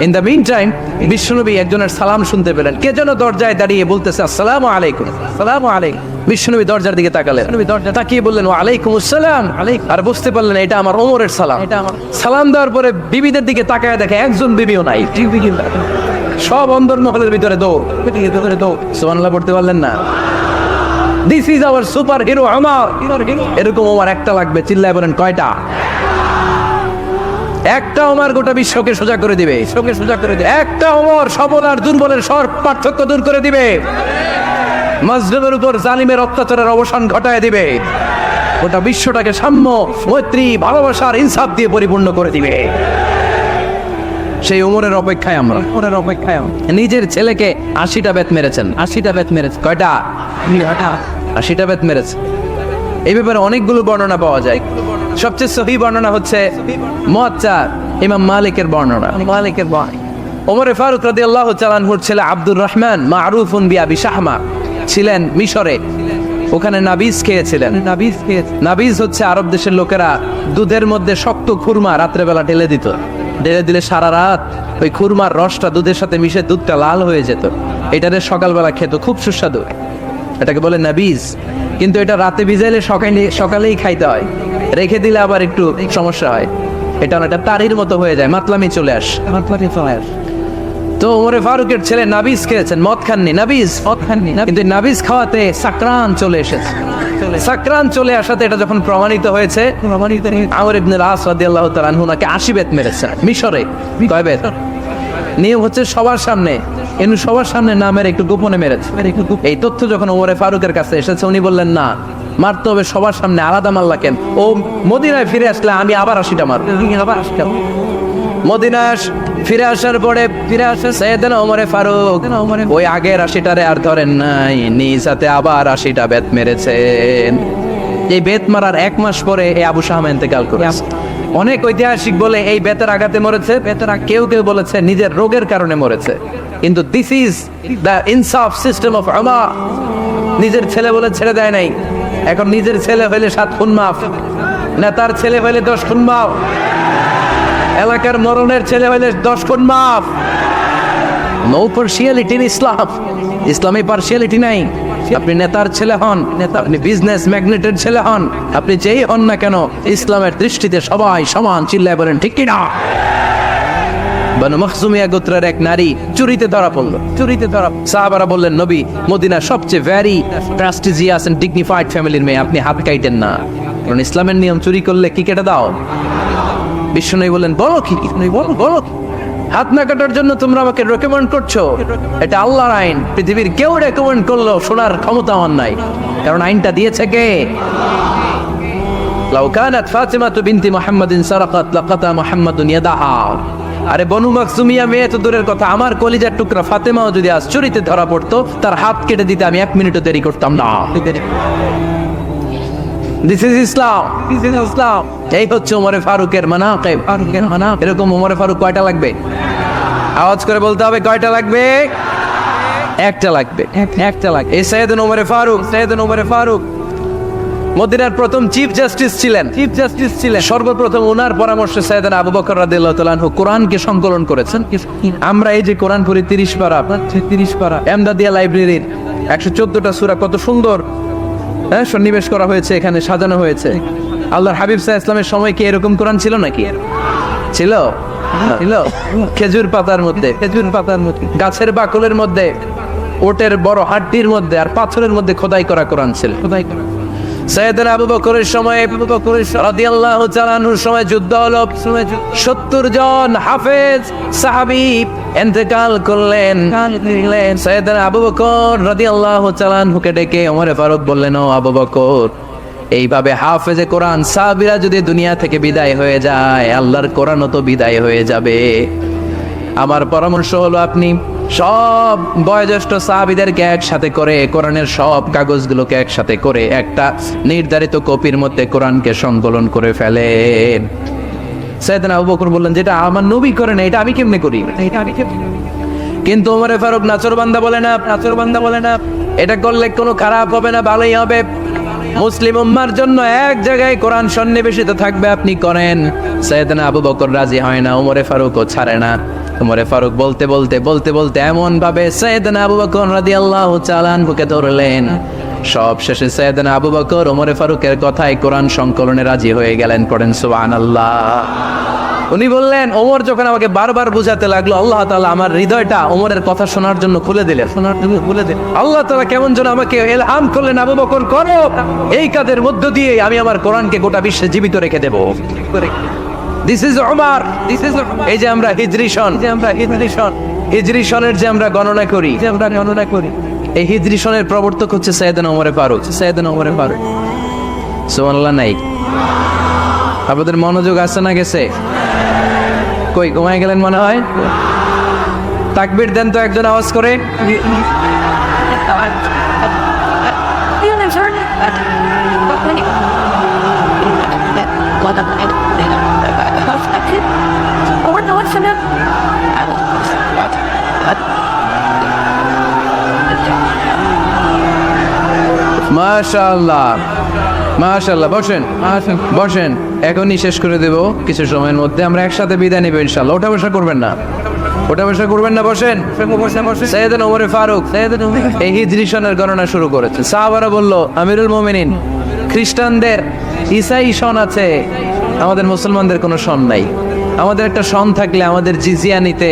ইন দ্য মিন টাইম বিশ্বনবী একজনের সালাম শুনতে পেলেন। কে যেন দরজায় দাঁড়িয়ে বলতেছে, আসসালামু আলাইকুম। বিশ্বনবী দরজার দিকে তাকালেন, তাকিয়ে বললেন, ওয়া আলাইকুম আসসালাম। আর বুঝতে পারলেন এটা আমার ওমরের সালাম। সালাম দেওয়ার পরে বিবিদের দিকে তাকায় দেখে একজন বিবিও নাই, সব অন্দরমহলের ভিতরে দৌড়। সুবহানাল্লাহ পড়তে পারলেন না? This is our super hero Omar. এরকম ওমর একটা লাগবে, চিল্লায় বলেন কয়টা? একটা ওমর গোটা বিশ্বকে সোজা করে দিবে। একটা ওমর সবল আর দুর্বলের সব পার্থক্য দূর করে দিবে। মাজলুমের উপর জালিমের অত্যাচারের অবসান ঘটায় দিবে। গোটা বিশ্বটাকে সাম্য, মৈত্রী, ভালোবাসার ইনসাফ দিয়ে পরিপূর্ণ করে দিবে। সেই ওমরের অপেক্ষায় আমরা। নিজের ছেলেকে 80টা বেত মেরেছেন। কয়টা? 80টা বেত মেরেছে। এই ব্যাপারে অনেকগুলো বর্ণনা পাওয়া যায়। সবচেয়ে সহিহ বর্ণনা হচ্ছে মুয়াত্তা ইমাম মালিকের বর্ণনা। ওমর ফারুক রাদিয়াল্লাহু তাআলা আনহুর ছেলে আব্দুর রহমান মারুফুন বিআবি শাহমা ছিলেন মিশরে। ওখানে নাবিজ খেয়েছিলেন। নাবিজ হচ্ছে আরব দেশের লোকেরা দুধের মধ্যে শক্ত খুরমা রাত্রেবেলা ঢেলে দিত। ঢেলে দিলে সারা রাত ওই খুরমার রসটা দুধের সাথে মিশে দুধটা লাল হয়ে যেত। এটারে সকালবেলা খেত, খুব সুস্বাদু, এটাকে বলে নাবিজ। কিন্তু এটা রাতে ভিজাইলে সকালেই খাইতে হয়, রেখে দিলে আবার একটু সমস্যা হয়, এটা অনেকটা তারির মতো হয়ে যায়, মাতলামি চলে আস। তো ওমরে ফারুকের ছেলে নাবিজ খেয়েছেন, মদ খাননি, নাবিজ কিন্তু নাবিজ খাওয়াতে সাকরান চলে এসেছে। সাকরান চলে আসাতে এটা যখন প্রমাণিত হয়েছে, আমর ইবনে আস রাদিয়াল্লাহু তাআলা আনহু নাকি 80 বেত মেরেছে মিশরে। কয় বেত? নিয়ম হচ্ছে সবার সামনে, সবার সামনে না মেরে একটু গোপনে মেরেছে। এই তথ্য যখন ওমরে ফারুকের কাছে এসেছে, উনি বললেন না, মারতে হবে সবার সামনে, আলাদা মারলা কেন? ও মদিনায় ফিরে আসলে আমি আবার 80টা মারব। মদিনায় ফিরে আসার পরে সাইয়েদনা ওমরে ফারুক ওই আগের 80টারে আর ধরেন নাই, নিজ হাতে আবার 80টা বেত মেরেছেন। এই বেত মারার 1 মাস পরে এই আবু শাহমা ইন্তেকাল করেছে। অনেক ঐতিহাসিক বলে এই বেতের আঘাতে মরেছে, কেউ কেউ বলেছে নিজের রোগের কারণে মরেছে। কিন্তু দিস ইজ দ্য ইনসাফ সিস্টেম অফ উমার। নিজের ছেলে বলে ছেড়ে দেয় নাই। এখন নিজের ছেলে হইলে 7 খুন মাফ, নেতার ছেলে হইলে 10 খুন মাফ, এলাকার মরণের ছেলে হইলে 10 খুন মাফ। নো পার্সিয়ালিটি ইন ইসলাম। ইসলামে পার্সিয়ালিটি নাই। আপনি নেতার ছেলে হন, আপনি বিজনেস ম্যাগনেটের ছেলে হন, আপনি যেই হন না কেন, ইসলামের দৃষ্টিতে সবাই সমান। চিল্লায় বলেন ঠিক কিনা? বনু মখজুমিয়া গোত্রের এক নারী চুরিতে ধরা পড়ল। সাহাবারা বললেন, নবী, মদিনার সবচেয়ে ভেরি প্রেস্টিজিয়াস এন্ড ডিগনিফাইড ফ্যামিলির মেয়ে, আপনি হাত কাটেন না, কারণ ইসলামের নিয়ম চুরি করলে কি কেটে দাও। বিশ্বনবী বললেন, বলো কি? বলো হাত না কাটার জন্য তোমরা আমাকে রেকমেন্ড করছো? এটা আল্লাহর আইন, পৃথিবীর কেউ রেকমেন্ড করলো শোনার ক্ষমতা আমার নাই, কারণ আইনটা দিয়েছে কে? লাউ কানাত ফাতিমাতু বিনতি মুহাম্মাদিন সারাকাত লাকাতা মুহাম্মাদুন ইয়াদাহা। আরে বনু মাখজুমিয়া মেয়ে তো দূরের কথা, আমার কলিজার টুকরা ফাতেমাও যদি আজ চুরিতে ধরা পড়তো, তার হাত কেটে দিতে আমি 1 মিনিটও দেরি করতাম না। দিস ইজ ইসলাম। এই হচ্ছে ওমরে ফারুকের মানাকিব। এরকম ওমরে ফারুক কয়টা লাগবে? আওয়াজ করে বলতে হবে, কয়টা লাগবে? একটা লাগবে। এই সাইয়েদনা ওমরে ফারুক মদিনার প্রথম চিফ জাস্টিস ছিলেন। সর্বপ্রথম ওনার পরামর্শে সাইয়েদনা আবু বকর রাদিয়াল্লাহু তাআলা আনহু কোরআনকে সংকলন করেছেন। আমরা এই যে কোরআন পড়ি 30 পারা, এমদাদিয়া লাইব্রেরির 114টা সূরা, কত সুন্দর সন্নিবেশ করা হয়েছে, এখানে সাজানো হয়েছে। আল্লাহর হাবিব সাল্লাল্লাহু আলাইহি ওয়াসাল্লামের সময় কি এরকম কোরআন ছিল নাকি? ছিল। খেজুর পাতার মধ্যে, গাছের বাকলের মধ্যে, ওটের বড় হাড্ডির মধ্যে আর পাথরের মধ্যে খোদাই করা কোরআন ছিল। সাইয়েদনা আবু বকরের সময়, রাদিয়াল্লাহু তাআলা আনহুর সময় যুদ্ধ হলো। 70 জন হাফেজ সাহাবী ইন্তেকাল করলেন। সাইয়েদনা আবু বকর রাদিয়াল্লাহু তাআলা আনহুকে ডেকে ওমরে ফারুক বললেন, ও আবু বকর, এইভাবে হাফেজে কোরআন সাহাবীরা যদি দুনিয়া থেকে বিদায় হয়ে যায়, আল্লাহর কোরআনও তো বিদায় হয়ে যাবে। আমার পরামর্শ হলো, আপনি সব বয়োজ্যেষ্ঠ সাহাবীদেরকে একসাথে করে কোরআনের সব কাগজগুলোকে একসাথে করে একটা নির্ধারিত কপির মধ্যে কোরআনকে সংকলন করে ফেলেন। সাইয়েদনা আবু বকর বললেন, যেটা আমার নবী করেন এটা আমি কেমনে করি? কিন্তু ওমরে ফারুক নাচরবান্দা বলে না, এটা করলে কোনো খারাপ হবে না, ভালোই হবে। মুসলিম উম্মার জন্য এক জায়গায় কোরআন সন্নিবেশিত থাকবে, আপনি করেন। সাইয়েদনা আবু বকর রাজি হয় না, ওমরে ফারুকও ছাড়ে না। ওমরে ফারুক বলতে এমন ভাবে সাইয়েদনা আবু বকর রাদিয়াল্লাহু তাআলা আনহুকে ধরলেন। সব শেষে সাইয়েদনা আবু বকর ওমরে ফারুকের কথায় কোরআন সংকলনে রাজি হয়ে গেলেন। পড়েন সুবহানাল্লাহ। উনি বললেন, ওমর যখন আমাকে বারবার বুঝাতে লাগলো, আল্লাহ তাআলা আমার হৃদয়টা ওমরের কথা শোনার জন্য খুলে দিলেন। আল্লাহ তাআলা কেমন যেন আমাকে ইলহাম করলেন, আবু বকর করো, এই কাজের মধ্য দিয়ে আমি আমার কোরআনকে গোটা বিশ্বে জীবিত রেখে দেব। This is Omar. এই যে আমরা হিজরি সনের যে আমরা গণনা করি, এই হিজরি সনের প্রবর্তক হচ্ছে সাইয়েদনা ওমরে ফারুক। সুবহানাল্লাহ নাই? আপনাদের মনোযোগ আছে না গেছে? কই ঘুমায় গেলেন মনে হয়? তাকবীর দেন তো একজন আওয়াজ করে। মাশাআল্লাহ, বসেন। এখনই শেষ করে দেব কিছু সময়ের মধ্যে। আমরা একসাথে বিদায় নেব ইনশাআল্লাহ। ওঠা বসা করবেন না, ওঠা বসা করবেন না, বসেন। সাইয়েদনা ওমর ফারুক এই হিজরি সনের গণনা শুরু করেছে। সাহাবারা বলল, আমিরুল মুমিনিন, খ্রিস্টানদের ঈসাই সন আছে, আমাদের মুসলমানদের কোনো সন নাই। আমাদের একটা সন থাকলে আমাদের জিজিয়া নিতে,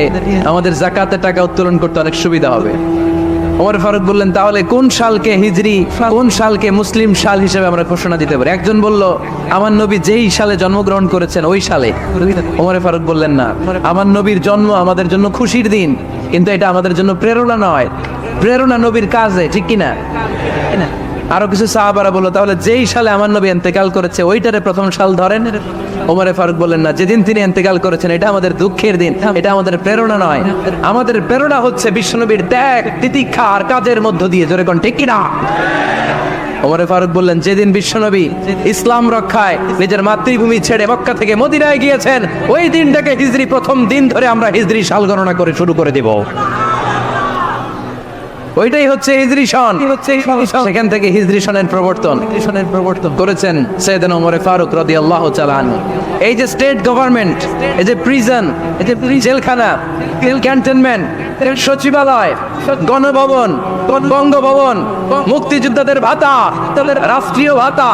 আমাদের যাকাতের টাকা উত্তোলন করতে অনেক সুবিধা হবে। ওমর ফারুক বললেন, তাহলে কোন সালকে হিজরি, কোন সালকে মুসলিম সাল হিসেবে আমরা ঘোষণা দিতে পারি? একজন বলল, আমার নবী যেই সালে জন্মগ্রহণ করেছেন ওই সালে। ওমর ফারুক বললেন, না, আমার নবীর জন্ম আমাদের জন্য খুশির দিন, কিন্তু এটা আমাদের জন্য প্রেরণা নয়। প্রেরণা নবীর কাজে, ঠিক কিনা? আরো কিছু সাহাবারা বলল, তাহলে যেই সালে আমার নবী ইন্তেকাল করেছে ওইটারে প্রথম সাল ধরেন। ওমর ফারুক বললেন, না, যেদিন তিনি ইন্তেকাল করেছেন এটা আমাদের দুঃখের দিন, এটা আমাদের প্রেরণা নয়। আমাদের প্রেরণা হচ্ছে বিশ্বনবীর ত্যাগ, তিতিক্ষা আর কাজের মধ্য দিয়ে। জোরে কোন ঠিক কিনা? ওমর ফারুক বললেন, যেদিন বিশ্বনবী ইসলাম রক্ষায় নিজের মাতৃভূমি ছেড়ে মক্কা থেকে মদিনায় গিয়েছেন ওই দিনটাকে হিজরি প্রথম দিন ধরে আমরা হিজরি সাল গণনা করে শুরু করে দিব। ওইটাই হচ্ছে হিজরি সন। সেখান থেকে হিজরি সনের প্রবর্তন করেছেন সাইয়েদনা ওমর ফারুক রাদিয়াল্লাহু তাআলা আনহু। এই যে স্টেট গভর্নমেন্ট, এই যে প্রিজন, এই যে জেলখানা, ক্যান্টনমেন্ট, সচিবালয়, গণভবন, বঙ্গভবন, মুক্তিযোদ্ধাদের ভাতা, রাষ্ট্রীয় ভাতা,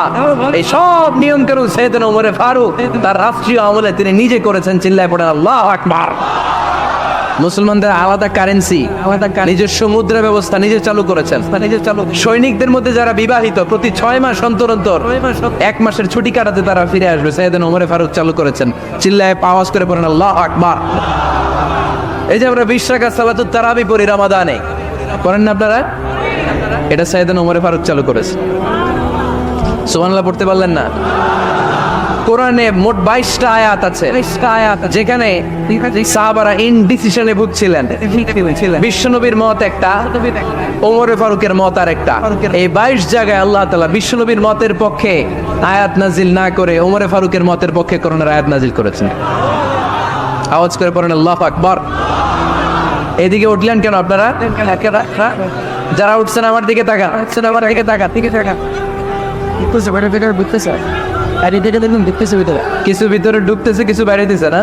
এই সব নিয়ম কানুন সাইয়েদনা ওমর ফারুক তার রাষ্ট্রীয় আমলে তিনি নিজে করেছেন। চিল্লায় পড়েন আল্লাহু আকবার। মুসলমানদের আলাদা কারেন্সি, নিজস্ব মুদ্রা ব্যবস্থা নিজে চালু করেছেন। সৈনিকদের মধ্যে যারা বিবাহিত প্রতি 6 মাস অন্তর অন্তর 1 মাসের ছুটি কাটাতে তারা ফিরে আসবে। সাইয়েদনা ওমর ফারুক চালু করেছেন। চিল্লায় আওয়াজ করে পড়েন আল্লাহু আকবার। এই যে আমরা 20 রাকাত সালাতুত তারাবি পড়ি রমাদানে, করেন না আপনারা? এটা সাইয়েদনা ওমর ফারুক চালু করেছে। সুবহানাল্লাহ পড়তে পারলেন না? কোরআনে মোট 22টা আয়াত আছে যেখানে সাহাবারা ইনডিসিশনে ভুগছিলেন। বিশ্বনবীর মত একটা, ওমর ফারুকের মত আর একটা। এই 22 জায়গায় আল্লাহ তাআলা বিশ্বনবীর মতের পক্ষে আয়াত নাজিল না করে ওমর ফারুকের মতের পক্ষে কোরআনের আয়াত নাজিল করেছেন। আওয়াজ করে পড়েন আল্লাহু আকবার। এদিকে উঠলেন কেন আপনারা? যারা উঠছেন আমার দিকে তাকান, কিছু ভিতরে ঢুকতেছে, কিছু বাইরে দিচ্ছে না।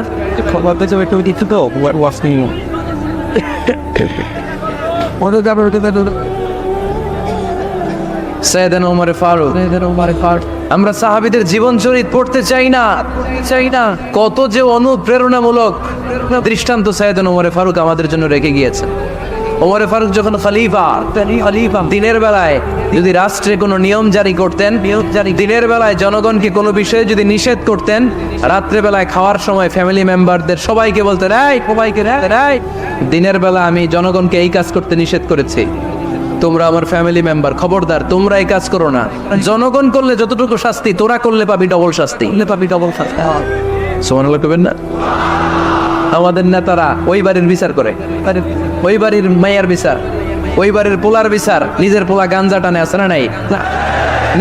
সাইয়েদনা ওমর ফারুক, আমরা সাহাবীদের জীবন চরিত পড়তে চাই না। কত যে অনুপ্রেরণামূলক দৃষ্টান্ত সাইয়েদনা ওমর ফারুক আমাদের জন্য রেখে গিয়েছে। ওমর ফারুক যখন খলিফা, দিনের বেলায় যদি রাষ্ট্রে কোনো নিয়ম জারি করতেন, দিনের বেলায় জনগণকে কোনো বিষয়ে যদি নিষেধ করতেন, রাত্রে বেলায় খাওয়ার সময় ফ্যামিলি মেম্বারদের সবাইকে বলতেন, দিনের বেলা আমি জনগণকে এই কাজ করতে নিষেধ করেছি, তোমরা আমার ফ্যামিলি মেম্বার, খবরদার তোমরা এই কাজ করো না। জনগণ করলে যতটুকু শাস্তি, তোরা করলে পাবি ডবল শাস্তি। সুবহানাল্লাহ কইবেন না? আমাদের নেতারা ওই বাড়ির বিচার করে, ওই বাড়ির মাইয়ার বিচার, ওই বাড়ির পোলার বিচার। নিজের পোলা গাঞ্জা টানে আছে না নাই?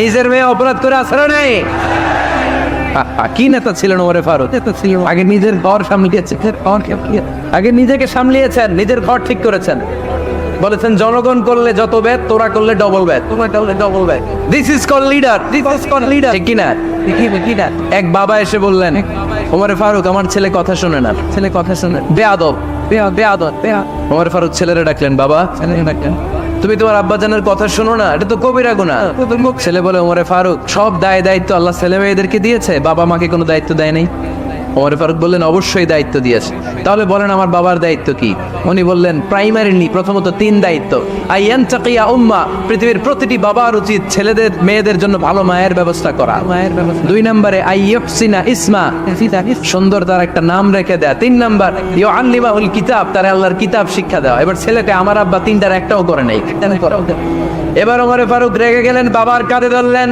নিজের মেয়ে অপরাধ করে আছে না নাই? কি নেতা ছিলেন ওমর ফারুক? আগে নিজের ঘর সামলিয়েছেন, আগে নিজেকে সামলিয়েছেন, নিজের ঘর ঠিক করেছেন। বলেছেন জনগণ করলে যত ব্যাদ, তোরা করলে ডবল ব্যাদ। দিস ইজ কল লিডার, ঠিক কিনা? এক বাবা এসে বললেন, ওমর ফারুক আমার ছেলে কথা শোনে না, বেয়াদব। ওমর ফারুক ছেলেরে ডাকলেন, বাবা তুমি তোমার আব্বাজানের কথা শোনো না, এটা তো কবিরা গুনাহ। ছেলে বলে, ওমর ফারুক সব দায়িত্ব আল্লাহ ছেলে মেয়েদেরকে দিয়েছে, বাবা মাকে কোনো দায়িত্ব দেয় নাই। ওমর ফারুক বললেন, অবশ্যই দায়িত্ব দিয়েছে। তাহলে বলেন আমার বাবার দায়িত্ব কি? উনি বললেন, প্রাইমারিলি প্রথমত 3 দায়িত্ব। আইয়ান তাকিয়া উম্মা, পৃথিবীর প্রতিটি বাবার উচিত ছেলেদের মেয়েদের জন্য ভালো মায়ের ব্যবস্থা করা। 2 নম্বরে আইয়ুহসিনা ইসমা, সুন্দর তার একটা নাম রেখে দেয়া। 3 নম্বর ইউআল্লিমাহুল কিতাব, তার আল্লাহর কিতাব শিক্ষা দেওয়া। এবার ছেলেকে আমার আব্বা 3টার একটাও করে নাই। এবার ওমর ফারুক রেগে গেলেন, বাবার কাঁধে ধরলেন,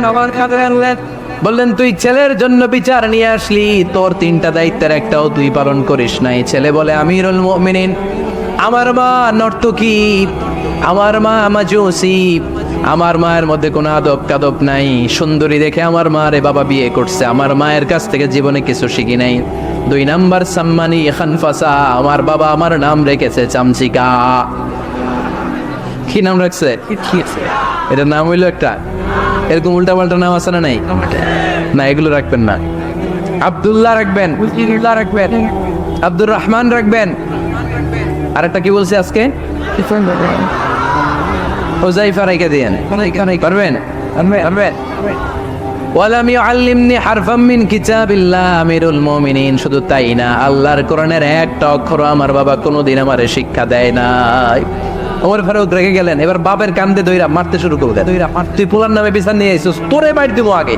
বললেন, তুই ছেলের জন্য বিচার নিয়ে আসলি, তোর 3টা দায়িত্বের একটাও তুই পালন করিস নাই। ছেলে বলে, আমিরুল মুমিনিন, আমার মা নর্তকী, আমার মা মাজুসি, আমার মায়ের মধ্যে কোনো আদব কাদব নাই। সুন্দরী দেখে আমার মারে বাবা বিয়ে করছে, আমার মায়ের কাছ থেকে জীবনে কিছু শিখি নাই। 2 নাম্বার সাম্মানি খানফাসা, আমার বাবা আমার নাম রেখেছে চামচিকা। কি নাম রাখছে? এটা নাম হইলো একটা, এরকম উল্টা পাল্টা নাম আছে না নাই? না, এগুলো রাখবেন না। আব্দুল্লাহ রাখবেন, আব্দুর রহমান রাখবেন। আরেকটা কি বলছে আজকে? হুযায়ফা রেখে দিয়েন। পারবেন? পারবেন? ওয়ালাম ইউআল্লিমনি হারফাম মিন কিতাবিল্লাহ আমিরুল মুমিনিন। শুধু তাই না, আল্লাহর কোরআনের একটা অক্ষর আমার বাবা কোনোদিন আমারে শিক্ষা দেয় নাই। ওমর ফারুক রেগে গেলেন, এবার বাপের কান্দে দইরা মারতে শুরু করলেন। তুই পোলার নামে বিচার নিয়ে আইছিস, তোরে বাইর দিব আগে।